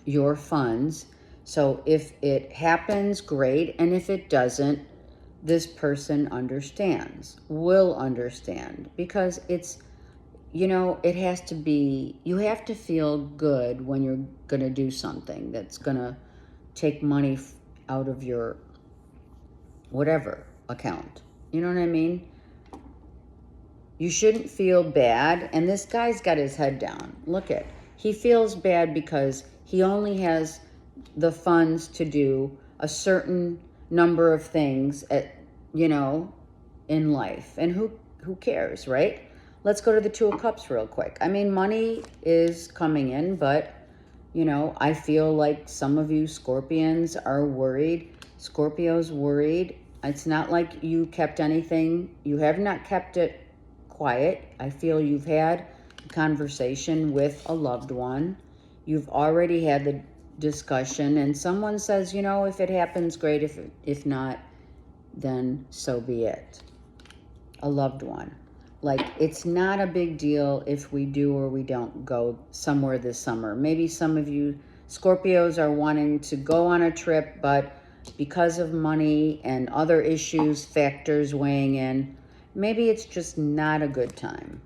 your funds. So if it happens, great. And if it doesn't, this person understands, will understand, because it's, you know, it has to be, you have to feel good when you're going to do something that's going to take money out of your whatever account. You know what I mean? You shouldn't feel bad. And this guy's got his head down. Look at, he feels bad because he only has the funds to do a certain number of things at, you know, in life. And who cares, right? Let's go to the 2 of Cups real quick. I mean, money is coming in, but, you know, I feel like some of you Scorpions are worried. Scorpio's worried. It's not like you kept anything. You have not kept it quiet. I feel you've had a conversation with a loved one. You've already had the discussion, and someone says, you know, if it happens, great. If not, then so be it. A loved one. Like, it's not a big deal if we do or we don't go somewhere this summer. Maybe some of you Scorpios are wanting to go on a trip, but because of money and other issues, factors weighing in, maybe it's just not a good time,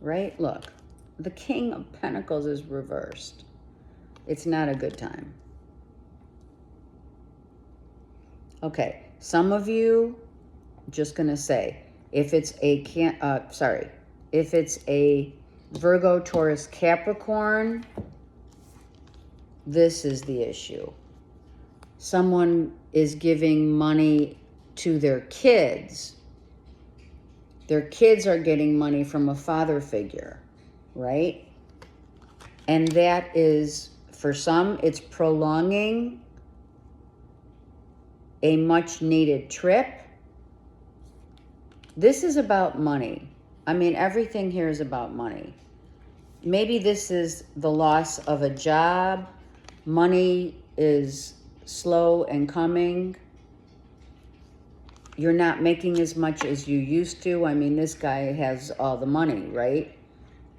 right? Look, the King of Pentacles is reversed. It's not a good time. Okay, some of you, just gonna say, if it's a if it's a Virgo, Taurus, Capricorn, this is the issue. Someone is giving money to their kids. Their kids are getting money from a father figure, right? And that is, for some, it's prolonging a much needed trip. This is about money. I mean, everything here is about money. Maybe this is the loss of a job. Money is slow and coming. You're not making as much as you used to. I mean, this guy has all the money, right?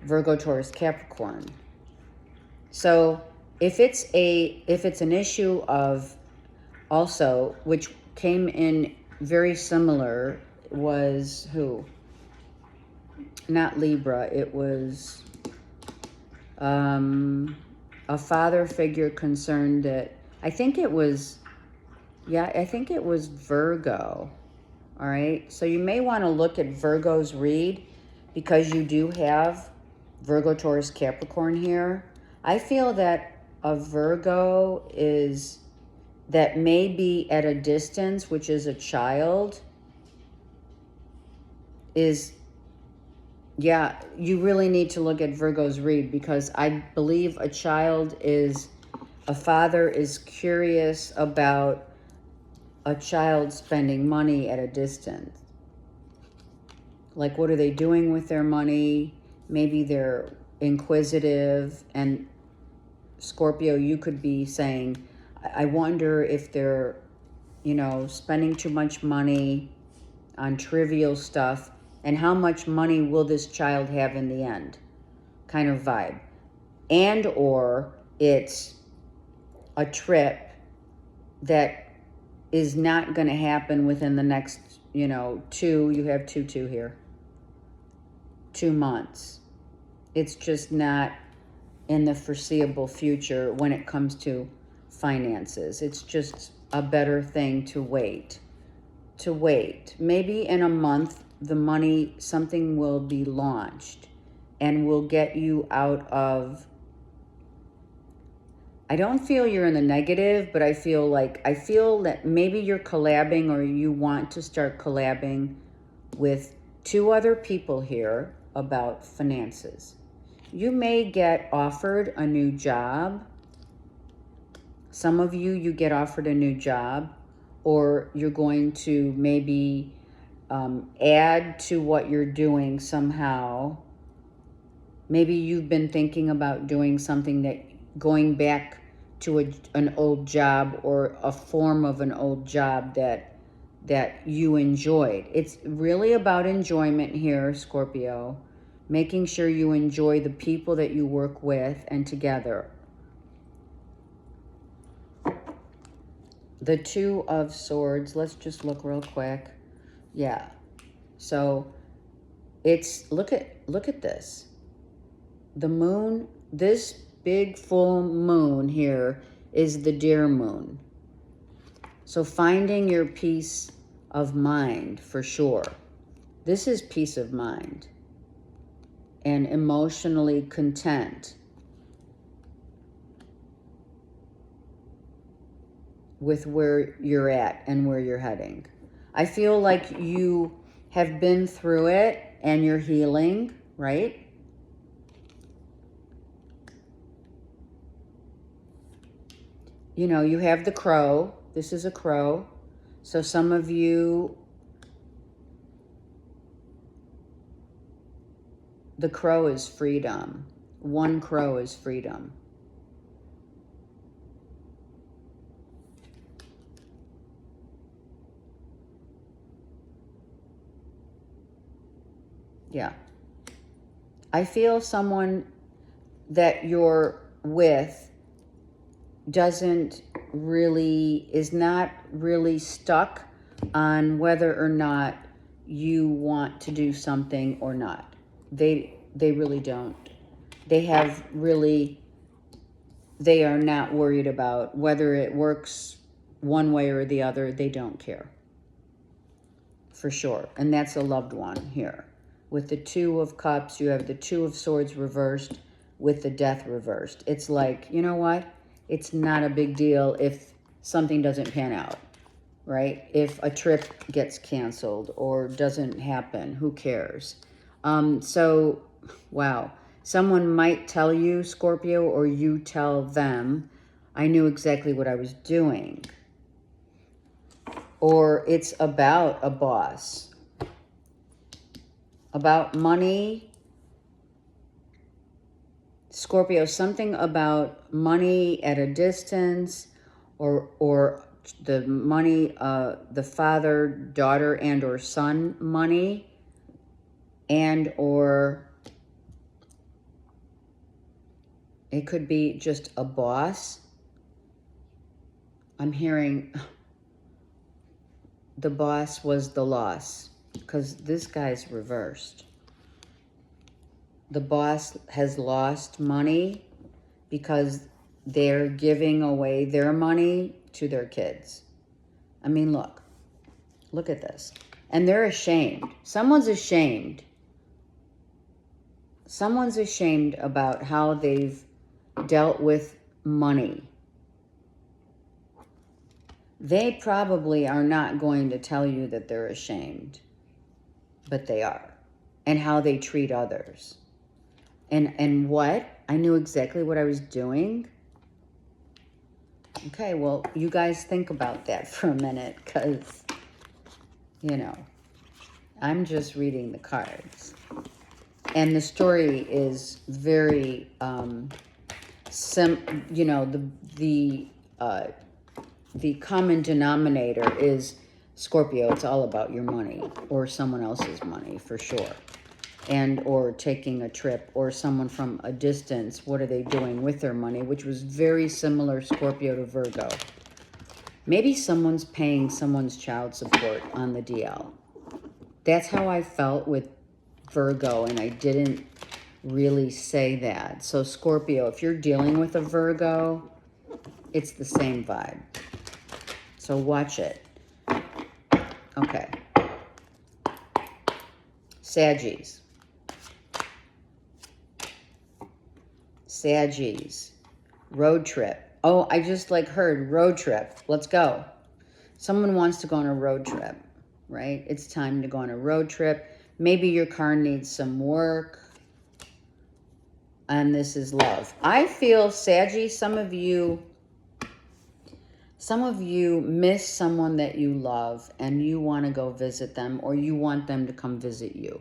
Virgo, Taurus, Capricorn. So if it's an issue of, also, which came in very similar, was who? Not Libra. It was a father figure concerned that, I think it was Virgo. All right. So you may want to look at Virgo's read, because you do have Virgo, Taurus, Capricorn here. I feel that a Virgo is, that may be at a distance, which is a child, is, yeah, you really need to look at Virgo's read, because I believe a child is, a father is curious about a child spending money at a distance. Like, what are they doing with their money? Maybe they're inquisitive. And Scorpio, you could be saying, I wonder if they're, you know, spending too much money on trivial stuff, and how much money will this child have in the end, kind of vibe. And or it's a trip that is not going to happen within the next, you know, you have 2 here, 2 months. It's just not in the foreseeable future when it comes to finances. It's just a better thing to wait. To wait. Maybe in a month, the money, something will be launched and will get you out of, I don't feel you're in the negative, but I feel that maybe you're collabing, or you want to start collabing with 2 other people here about finances. You may get offered a new job. Some of you, you get offered a new job, or you're going to maybe add to what you're doing somehow. Maybe you've been thinking about doing something, that going back to an old job, or a form of an old job that you enjoyed. It's really about enjoyment here, Scorpio. Making sure you enjoy the people that you work with and together. The 2 of Swords, let's just look real quick. Yeah. So it's, look at this. The moon, this big full moon here is the deer moon. So finding your peace of mind, for sure. This is peace of mind and emotionally content with where you're at and where you're heading. I feel like you have been through it and you're healing, right? You know, you have the crow. This is a crow. So some of you, the crow is freedom. 1 crow is freedom. Yeah. I feel someone that you're with is not really stuck on whether or not you want to do something or not. They really don't. They are not worried about whether it works one way or the other. They don't care. For sure. And that's a loved one here. With the 2 of Cups, you have the 2 of Swords reversed with the Death reversed. It's like, you know what? It's not a big deal if something doesn't pan out, right? If a trip gets canceled or doesn't happen, who cares? So, wow. Someone might tell you, Scorpio, or you tell them, I knew exactly what I was doing. Or it's about a boss. About money. Scorpio, something about money at a distance, or the money, the father, daughter, and or son money, and or it could be just a boss. I'm hearing the boss was the loss, because this guy's reversed. The boss has lost money because they're giving away their money to their kids. I mean, look at this. And they're ashamed. Someone's ashamed. Someone's ashamed about how they've dealt with money. They probably are not going to tell you that they're ashamed, but they are. And how they treat others. And what? I knew exactly what I was doing. Okay, well, you guys think about that for a minute, because, you know, I'm just reading the cards. And the story is very, you know, the common denominator is Scorpio. It's all about your money or someone else's money, for sure. And or taking a trip, or someone from a distance, what are they doing with their money, which was very similar, Scorpio, to Virgo. Maybe someone's paying someone's child support on the DL. That's how I felt with Virgo, and I didn't really say that. So Scorpio, if you're dealing with a Virgo, It's the same vibe. So watch it. Okay. Saggies. Saggies. Road trip. Oh, I just like heard road trip. Let's go. Someone wants to go on a road trip, right? It's time to go on a road trip. Maybe your car needs some work. And this is love. I feel, Saggy, some of you miss someone that you love and you want to go visit them, or you want them to come visit you.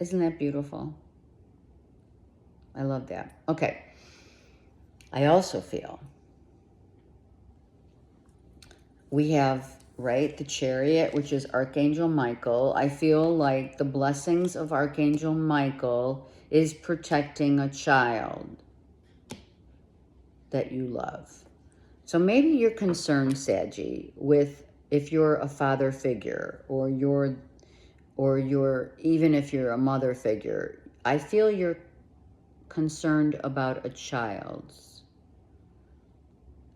Isn't that beautiful? I love that. Okay. I also feel we have, right, the Chariot, which is Archangel Michael. I feel like the blessings of Archangel Michael is protecting a child that you love. So maybe you're concerned, Saggy, with if you're a father figure or you're even if you're a mother figure. I feel you're concerned about a child's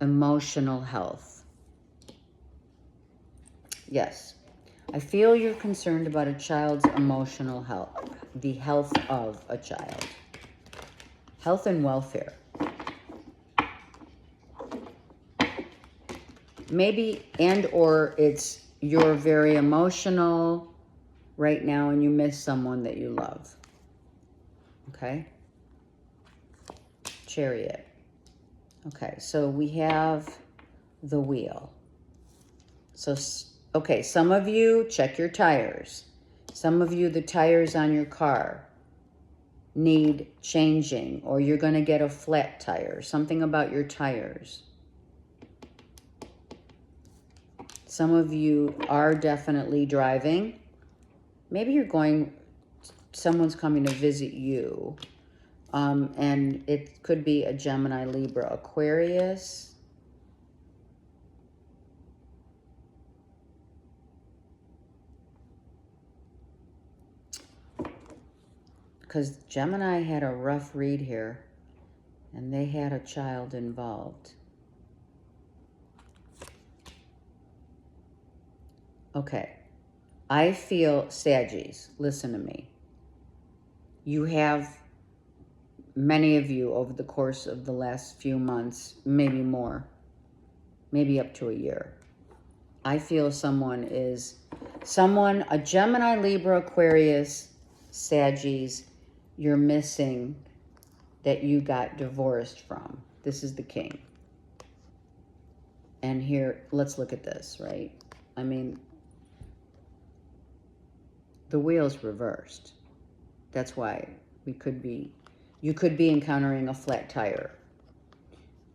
emotional health. Yes. I feel you're concerned about a child's emotional health, the health of a child. Health and welfare. Maybe, and or it's you're very emotional right now and you miss someone that you love. Okay? Chariot. Okay, so we have the wheel. So, okay, some of you, check your tires. Some of you, the tires on your car need changing, or you're going to get a flat tire. Something about your tires. Some of you are definitely driving. Maybe you're going, someone's coming to visit you. And it could be a Gemini, Libra, Aquarius. Because Gemini had a rough read here, and they had a child involved. Okay. I feel, Saggies, listen to me. You have, many of you over the course of the last few months, maybe more, maybe up to a year. I feel a Gemini, Libra, Aquarius, Saggies, you're missing that you got divorced from. This is the King. And here, let's look at this, right? I mean, the wheel's reversed. That's why you could be encountering a flat tire,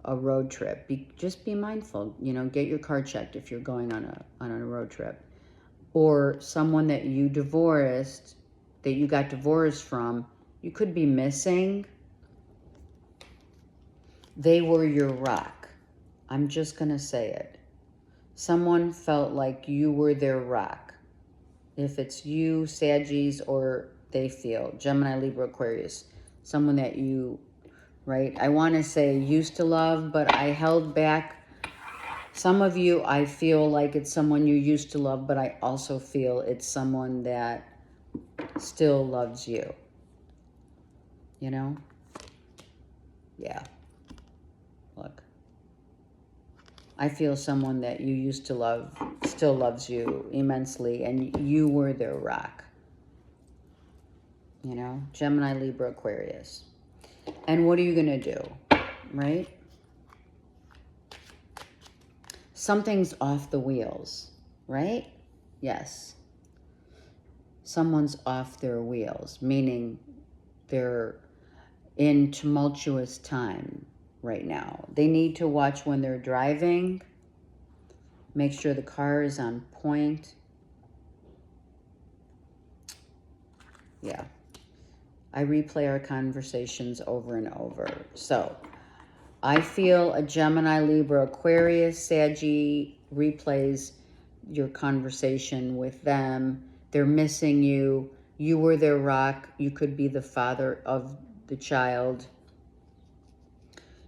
a road trip. Just be mindful, get your car checked if you're going on a road trip. Or someone that you divorced, that you got divorced from, you could be missing. They were your rock. I'm just going to say it. Someone felt like you were their rock. If it's you, Saggies, or they feel, Gemini, Libra, Aquarius, someone that you, right? I want to say used to love, but I held back. Some of you, I feel like it's someone you used to love, but I also feel it's someone that still loves you. Yeah. Look. I feel someone that you used to love still loves you immensely, and you were their rock. Gemini, Libra, Aquarius. And what are you going to do, right? Something's off the wheels, right? Yes. Someone's off their wheels, meaning they're in tumultuous time right now. They need to watch when they're driving. Make sure the car is on point. Yeah. I replay our conversations over and over. So, I feel a Gemini, Libra, Aquarius, Saggy replays your conversation with them. They're missing you. You were their rock. You could be the father of the child.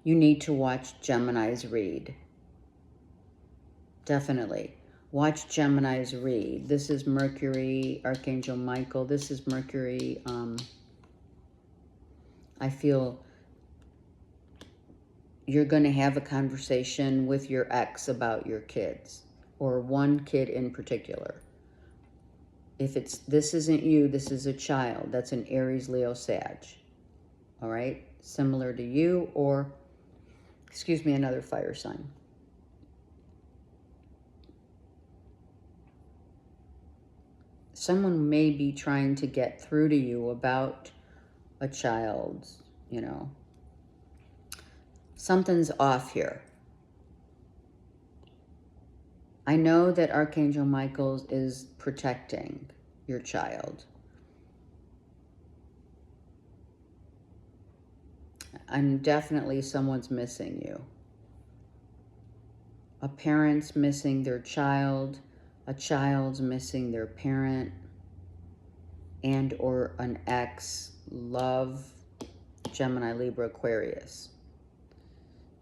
You need to watch Gemini's read. Definitely. Watch Gemini's read. This is Mercury, Archangel Michael. This is Mercury. I feel you're going to have a conversation with your ex about your kids, or one kid in particular. If this isn't you, this is a child. That's an Aries, Leo, Sag. All right? Similar to you, or, excuse me, another fire sign. Someone may be trying to get through to you about a child, you know. Something's off here. I know that Archangel Michael is protecting your child. And definitely someone's missing you. A parent's missing their child, a child's missing their parent, and or an ex, love, Gemini, Libra, Aquarius.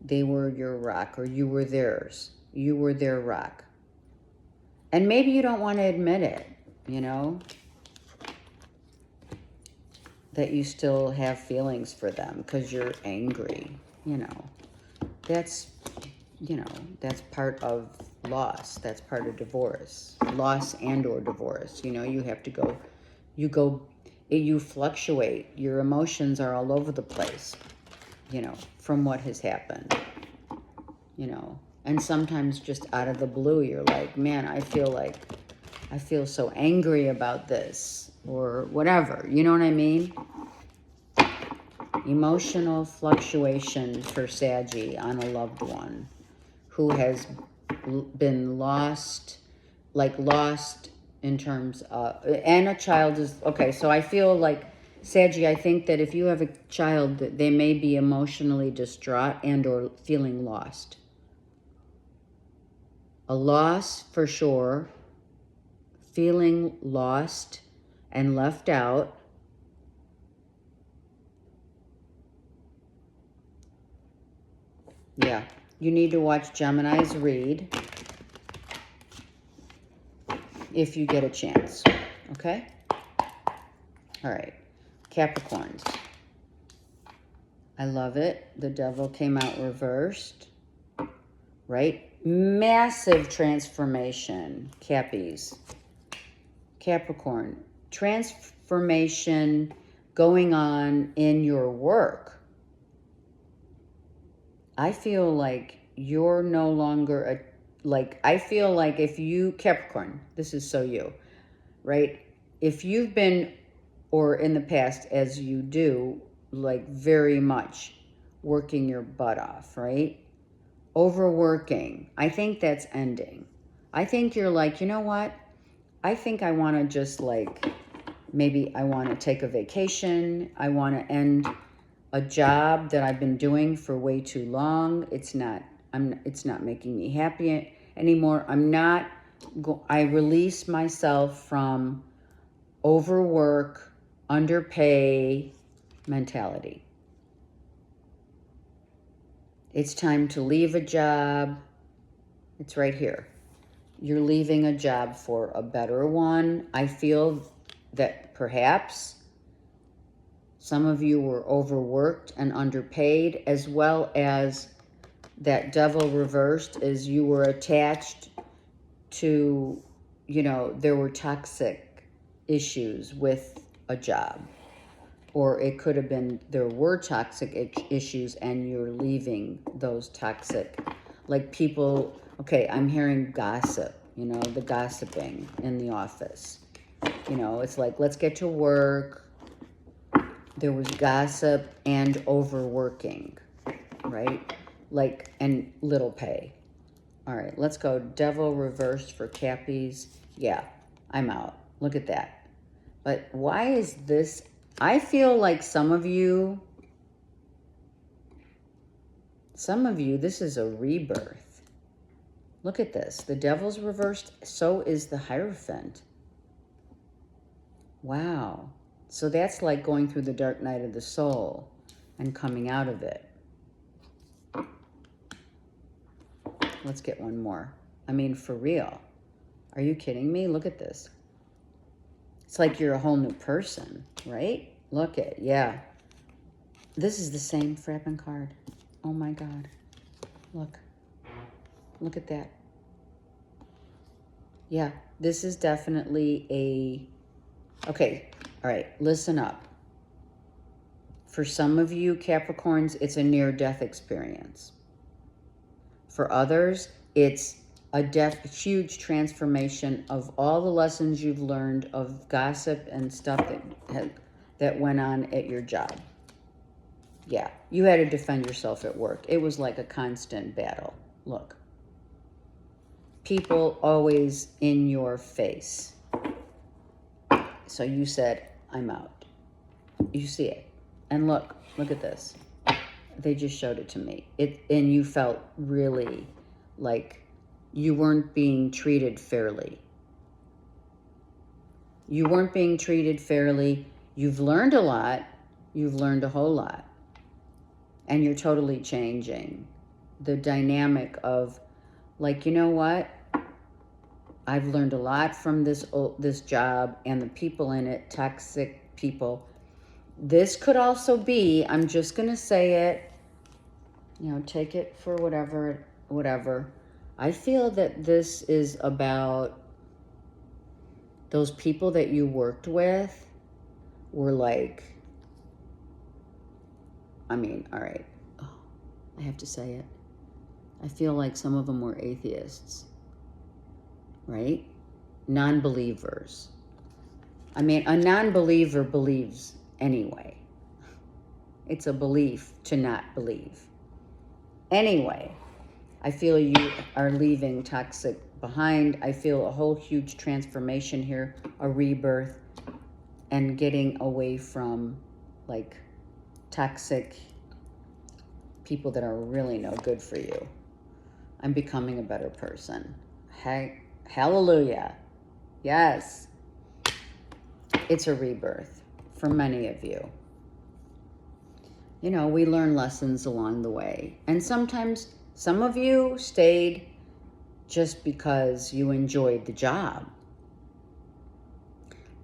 They were your rock, or you were theirs. You were their rock. And maybe you don't want to admit it, you know, that you still have feelings for them because you're angry, you know. That's, you know, that's part of loss. That's part of divorce. Loss and or divorce. You know, you have to go, you fluctuate. Your emotions are all over the place, you know, from what has happened, you know. And sometimes just out of the blue, you're like, man, I feel so angry about this, or whatever. You know what I mean? Emotional fluctuation for Saggy on a loved one who has been lost, like lost in terms of, and a child is, okay, so I feel like, Saggy, I think that if you have a child, that they may be emotionally distraught and or feeling lost. A loss for sure, feeling lost and left out. Yeah, you need to watch Gemini's read if you get a chance, okay? All right, Capricorns. I love it. The devil came out reversed, right? Massive transformation, Cappies. Capricorn, transformation going on in your work. I feel like you're no longer I feel like if you, Capricorn, this is so you, right? If you've been, or in the past, as you do, like very much working your butt off, right? Overworking. I think that's ending. I think you're like, you know what? I think I want to just like, maybe I want to take a vacation. I want to end a job that I've been doing for way too long. It's not making me happy anymore. I release myself from overwork, underpay mentality. It's time to leave a job. It's right here. You're leaving a job for a better one. I feel that perhaps some of you were overworked and underpaid, as well as that devil reversed as you were attached to, you know, there were toxic issues with a job. Or it could have been there were toxic issues and you're leaving those toxic, like people, okay, I'm hearing gossip, you know, the gossiping in the office. You know, it's like, let's get to work. There was gossip and overworking, right? Like, and little pay. All right, let's go. Devil reversed for Cappies. Yeah, I'm out. Look at that. But why is this? I feel like some of you, this is a rebirth. Look at this. The devil's reversed. So is the Hierophant. Wow. So that's like going through the dark night of the soul and coming out of it. Let's get one more. I mean, for real. Are you kidding me? Look at this. It's like you're a whole new person, right? Look at, yeah. This is the same frapping card. Oh my God. Look. Look at that. Yeah, this is definitely a... Okay, all right, listen up. For some of you Capricorns, it's a near-death experience. For others, it's a huge transformation of all the lessons you've learned of gossip and stuff that went on at your job. Yeah, you had to defend yourself at work. It was like a constant battle. Look. People always in your face. So you said, I'm out. You see it. And look at this. They just showed it to me. And you felt really like you weren't being treated fairly. You weren't being treated fairly. You've learned a lot. You've learned a whole lot. And you're totally changing the dynamic of, like, you know what? I've learned a lot from this job and the people in it, toxic people. This could also be, I'm just going to say it, you know, take it for whatever. I feel that this is about those people that you worked with were like, I mean, all right, oh, I have to say it. I feel like some of them were atheists, right? Non-believers. I mean, a non-believer believes anyway. It's a belief to not believe. Anyway, I feel you are leaving toxic behind. I feel a whole huge transformation here, a rebirth, and getting away from like toxic people that are really no good for you. I'm becoming a better person. Hey, hallelujah. Yes. It's a rebirth for many of you. You know, we learn lessons along the way. And sometimes some of you stayed just because you enjoyed the job.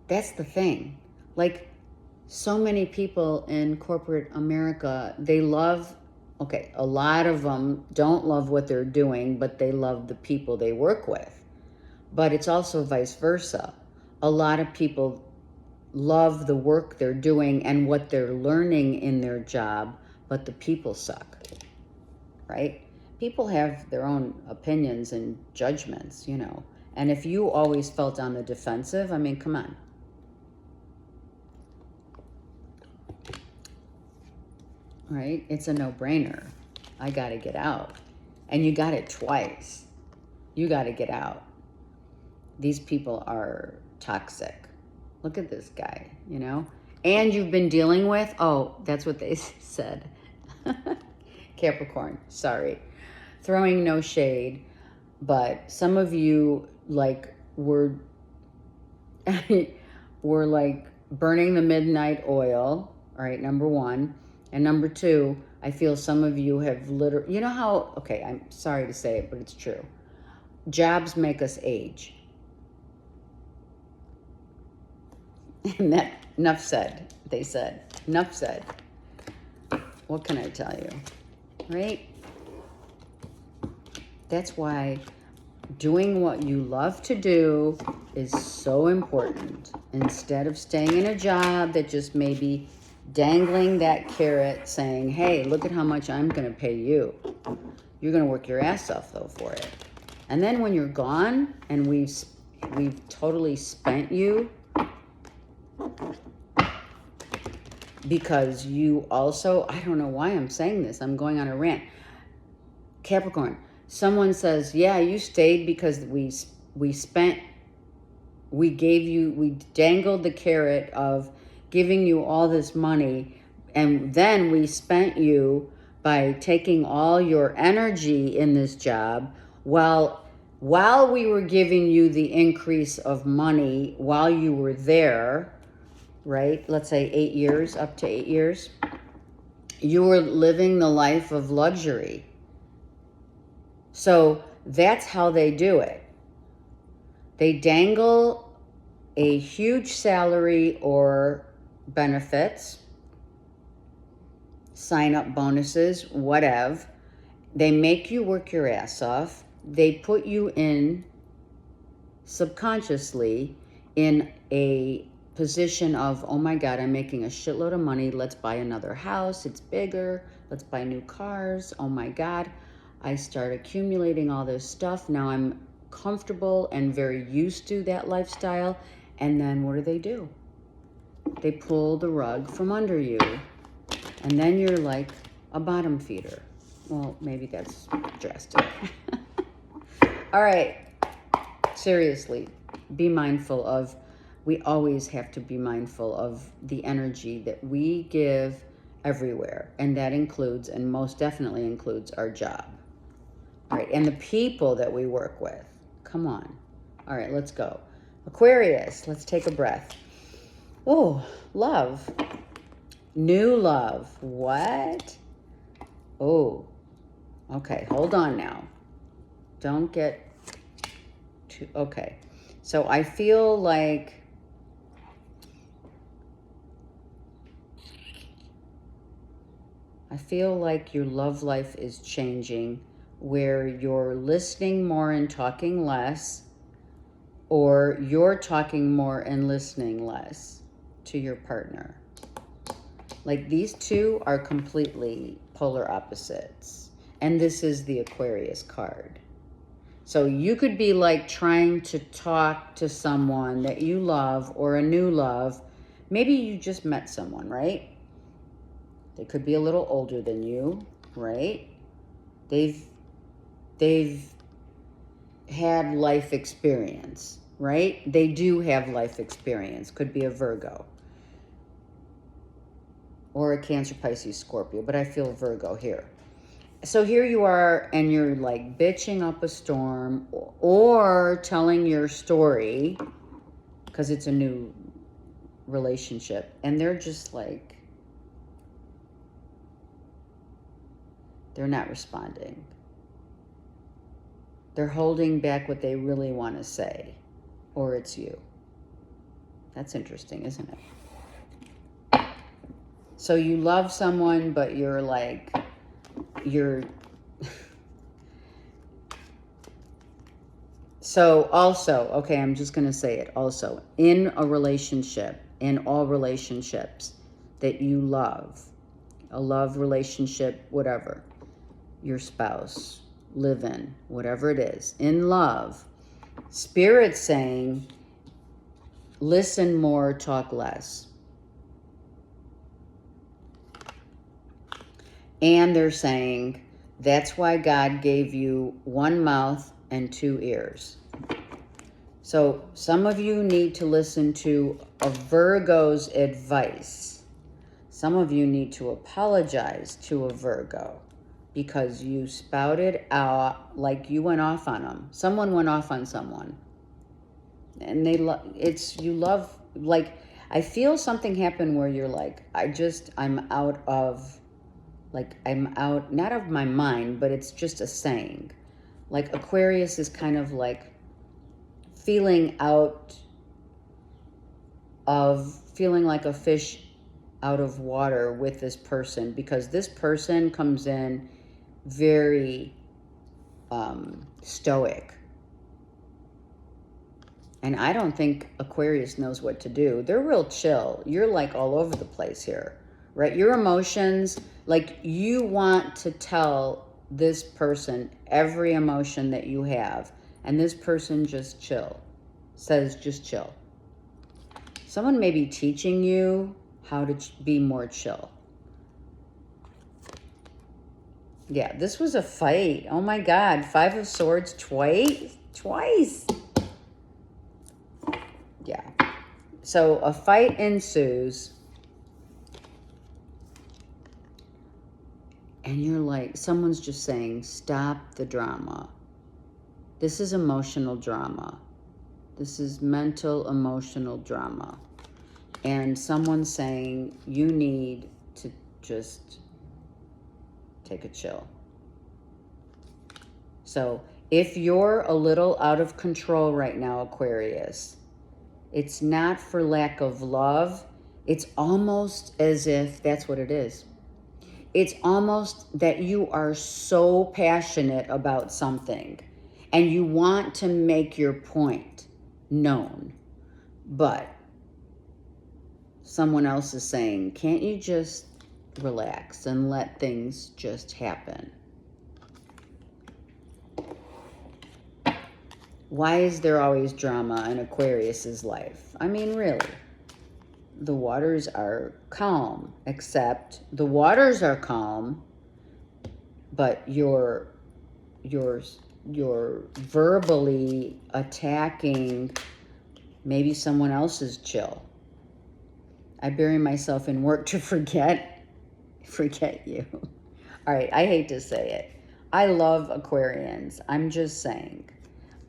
That's the thing. Like, so many people in corporate America, they love, okay, a lot of them don't love what they're doing, but they love the people they work with. But it's also vice versa. A lot of people love the work they're doing and what they're learning in their job, but the people suck, right? People have their own opinions and judgments, you know. And if you always felt on the defensive, I mean, come on. Right? It's a no-brainer. I got to get out. And you got it twice. You got to get out. These people are toxic. Look at this guy, you know? And you've been dealing with, oh, that's what they said. Capricorn, sorry. Throwing no shade, but some of you like were like burning the midnight oil, all right, number one. And number two, I feel some of you have literally, you know how, okay, I'm sorry to say it, but it's true. Jobs make us age. And that, enough said, they said, enough said. What can I tell you, right? That's why doing what you love to do is so important. Instead of staying in a job that just maybe dangling that carrot saying, hey, look at how much I'm going to pay you. You're going to work your ass off, though, for it. And then when you're gone and we've totally spent you because you also, I don't know why I'm saying this. I'm going on a rant. Capricorn, someone says, yeah, you stayed because we dangled the carrot of giving you all this money, and then we spent you by taking all your energy in this job while we were giving you the increase of money while you were there, right? Let's say 8 years, up to 8 years. You were living the life of luxury. So That's how they do it. They dangle a huge salary or benefits, sign-up bonuses, whatever. They make you work your ass off. They put you in subconsciously in a position of, oh my God, I'm making a shitload of money. Let's buy another house. It's bigger. Let's buy new cars. Oh my God. I start accumulating all this stuff. Now I'm comfortable and very used to that lifestyle. And then what do? They pull the rug from under you. And then you're like a bottom feeder. Well, maybe that's drastic. All right. Seriously, be mindful of, we always have to be mindful of the energy that we give everywhere. And that includes, and most definitely includes, our job. All right, and the people that we work with. Come on. All right, let's go. Aquarius, let's take a breath. Oh, love. New love. What? Oh, okay, hold on now. Don't get too, okay. So I feel like your love life is changing, where you're listening more and talking less, or you're talking more and listening less to your partner. Like, these two are completely polar opposites. And this is the Aquarius card. So you could be like trying to talk to someone that you love or a new love. Maybe you just met someone, right? They could be a little older than you, right? They've had life experience, right? They do have life experience. Could be a Virgo or a Cancer, Pisces, Scorpio, but I feel Virgo here. So here you are, and you're like bitching up a storm or telling your story because it's a new relationship, and they're just like, they're not responding. They're holding back what they really want to say, or it's you. That's interesting, isn't it? So you love someone, but you're like, so also, okay, I'm just going to say it also, in a relationship, in all relationships that you love, a love relationship, whatever, your spouse, live in, whatever it is, in love, Spirit's saying, listen more, talk less. And they're saying, that's why God gave you one mouth and two ears. So some of you need to listen to a Virgo's advice. Some of you need to apologize to a Virgo because you spouted out like you went off on them. Someone went off on someone. And you love, like, I feel something happen where you're like, I'm out of, like, I'm out, not of my mind, but it's just a saying. Like, Aquarius is kind of like feeling like a fish out of water with this person, because this person comes in very stoic. And I don't think Aquarius knows what to do. They're real chill. You're like all over the place here, right? Your emotions, like, you want to tell this person every emotion that you have, and this person just says just chill. Someone may be teaching you how to be more chill. Yeah, this was a fight. Oh my God, 5 of Swords twice. Yeah. So a fight ensues. And you're like, someone's just saying, stop the drama. This is emotional drama. This is mental, emotional drama. And someone's saying, you need to just take a chill. So If you're a little out of control right now, Aquarius, it's not for lack of love. It's almost as if that's what it is. It's almost that you are so passionate about something and you want to make your point known, but someone else is saying, can't you just relax and let things just happen? Why is there always drama in Aquarius's life? I mean, really. The waters are calm, except the waters are calm, but you're verbally attacking maybe someone else's chill. I bury myself in work to forget you. All right, I hate to say it. I love Aquarians. I'm just saying.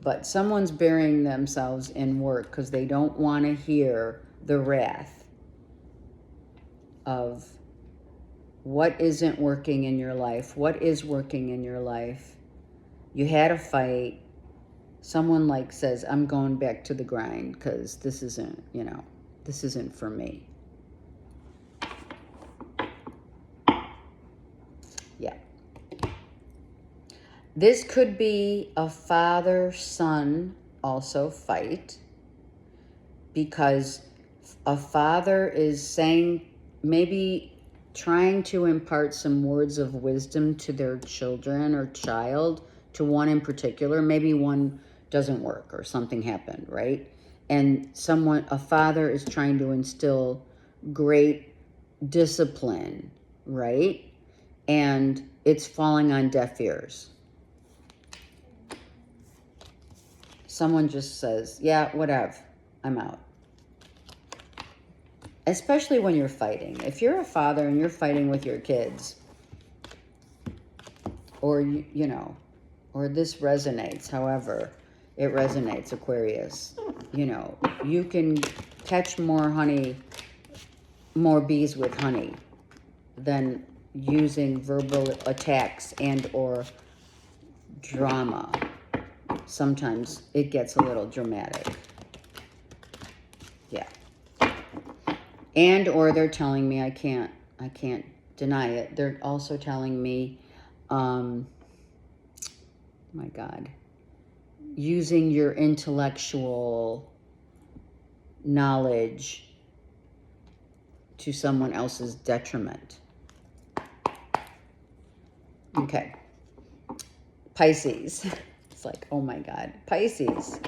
But someone's burying themselves in work because they don't want to hear the wrath of what isn't working in your life, what is working in your life. You had a fight. Someone like says, I'm going back to the grind because this isn't, this isn't for me. Yeah. This could be a father-son also fight, because a father is saying, maybe trying to impart some words of wisdom to their children or child, to one in particular. Maybe one doesn't work or something happened, right? And a father is trying to instill great discipline, right? And it's falling on deaf ears. Someone just says, yeah, whatever, I'm out. Especially when you're fighting. If you're a father and you're fighting with your kids, or, or this resonates, however it resonates, Aquarius, you can catch more bees with honey than using verbal attacks and or drama. Sometimes it gets a little dramatic. Yeah. And or they're telling me, I can't deny it. They're also telling me, my God, using your intellectual knowledge to someone else's detriment. Okay. Pisces. It's like, oh my God. Pisces.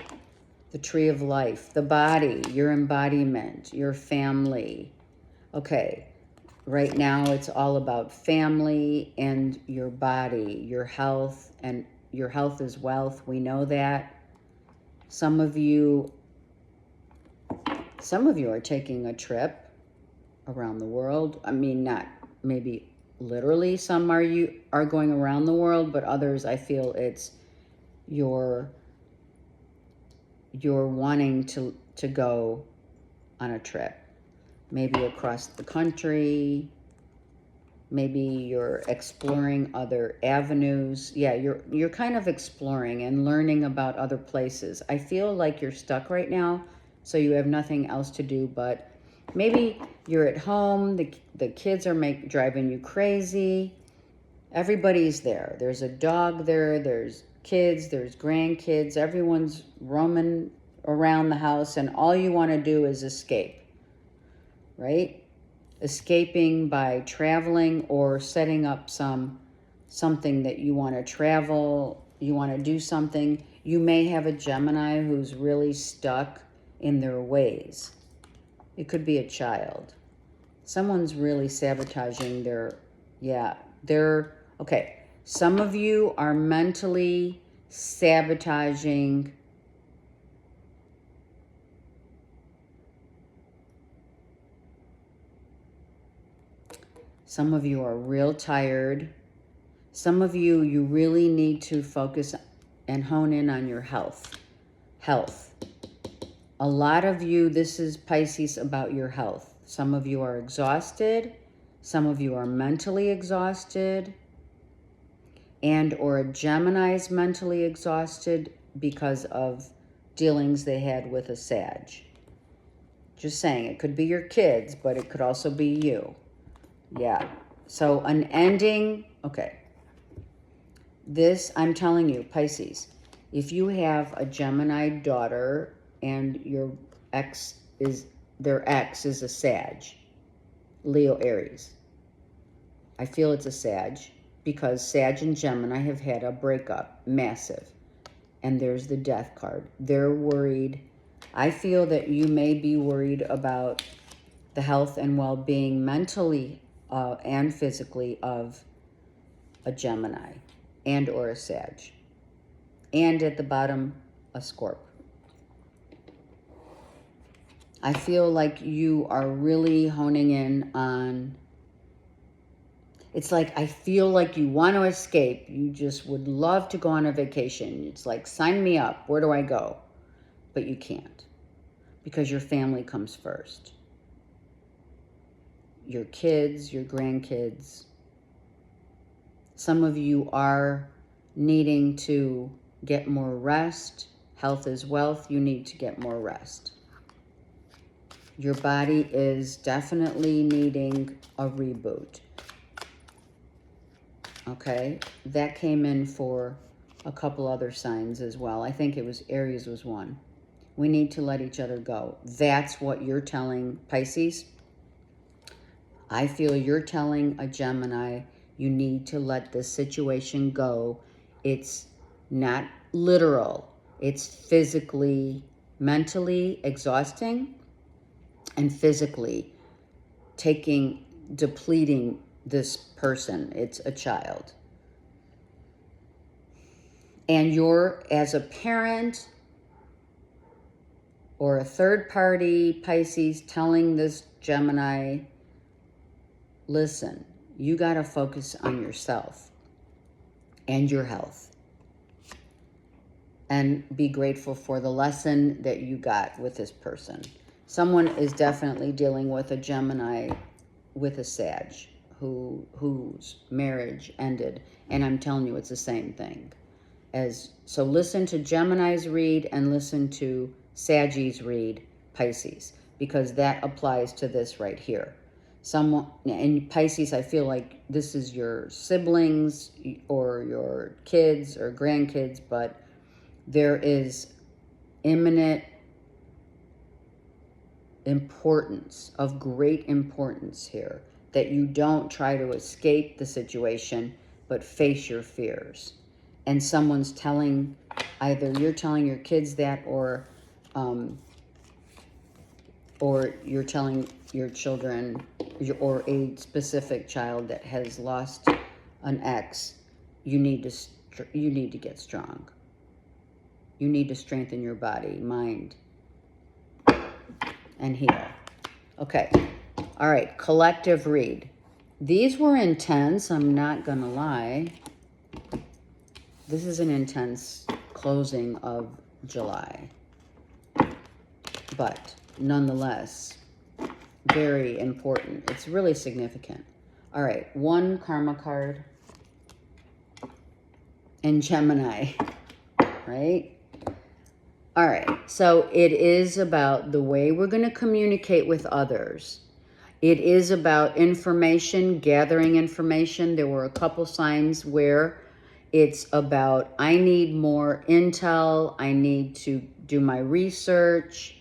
The tree of life, the body, your embodiment, your family. Okay, right now it's all about family and your body, your health, and your health is wealth. We know that. Some of you are taking a trip around the world. I mean, not maybe literally, some are going around the world, but others, I feel it's you're wanting to go on a trip, maybe across the country. Maybe you're exploring other avenues. Yeah, you're kind of exploring and learning about other places. I feel like you're stuck right now, so you have nothing else to do, but maybe you're at home, the kids are driving you crazy. Everybody's there. There's a dog there, there's kids, there's grandkids, everyone's roaming around the house, and all you want to do is escape, right? Escaping by traveling or setting up something that you want to travel, you want to do something. You may have a Gemini who's really stuck in their ways. It could be a child. Someone's really sabotaging okay. Some of you are mentally sabotaging some of you are real tired. Some of you really need to focus and hone in on your health. A lot of you, this is Pisces, about your health. Some of you are exhausted. Some of you are mentally exhausted. and or a Gemini's mentally exhausted because of dealings they had with a Sag. Just saying, it could be your kids, but it could also be you. Yeah. So an ending, okay. This, I'm telling you, Pisces, if you have a Gemini daughter and your their ex is a Sag, Leo, Aries. I feel it's a Sag because Sag and Gemini have had a breakup, massive. And there's the Death card. They're worried. I feel that you may be worried about the health and well-being mentally and physically of a Gemini and or a Sag. And at the bottom, a Scorp. I feel like you are really honing in on, it's like I feel like you want to escape. You just would love to go on a vacation. It's like, sign me up. Where do I go? But you can't because your family comes first. Your kids, your grandkids. Some of you are needing to get more rest. Health is wealth. You need to get more rest. Your body is definitely needing a reboot. Okay, that came in for a couple other signs as well. I think it was Aries was one. We need to let each other go. That's what you're telling Pisces. I feel you're telling a Gemini, you need to let this situation go. It's not literal. It's physically, mentally exhausting and physically depleting this person. It's a child. And you're, as a parent or a third party, Pisces, telling this Gemini, listen, you got to focus on yourself and your health. And be grateful for the lesson that you got with this person. Someone is definitely dealing with a Gemini with a Sag whose marriage ended. And I'm telling you, it's the same thing. So listen to Gemini's read and listen to Sag's read, Pisces, because that applies to this right here. In Pisces, I feel like this is your siblings or your kids or grandkids, but there is imminent importance, of great importance here, that you don't try to escape the situation, but face your fears. And someone's telling, either you're telling your kids that, or you're telling your children, or a specific child that has lost an ex, you need to get strong. You need to strengthen your body, mind, and heal. Okay. All right. Collective read. These were intense. I'm not going to lie. This is an intense closing of July. But nonetheless, very important. It's really significant. All right. One karma card. And Gemini. Right? All right, so it is about the way we're going to communicate with others. It is about information, gathering information. There were a couple signs where it's about, I need more intel. I need to do my research.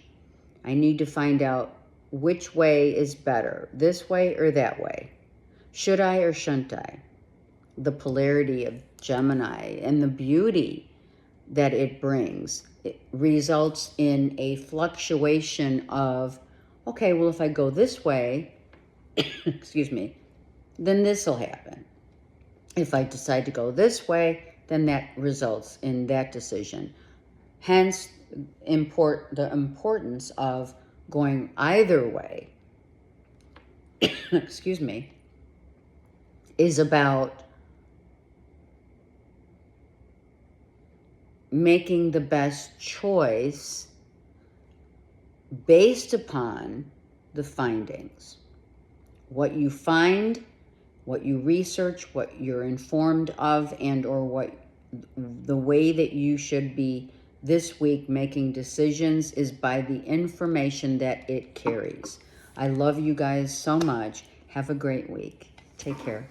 I need to find out which way is better, this way or that way. Should I or shouldn't I? The polarity of Gemini and the beauty that it brings. It results in a fluctuation of, okay, well, if I go this way, excuse me, then this will happen. If I decide to go this way, then that results in that decision. Hence, the importance of going either way, excuse me, is about making the best choice based upon the findings. What you find, what you research, what you're informed of, and or what the way that you should be this week making decisions is by the information that it carries. I love you guys so much. Have a great week. Take care.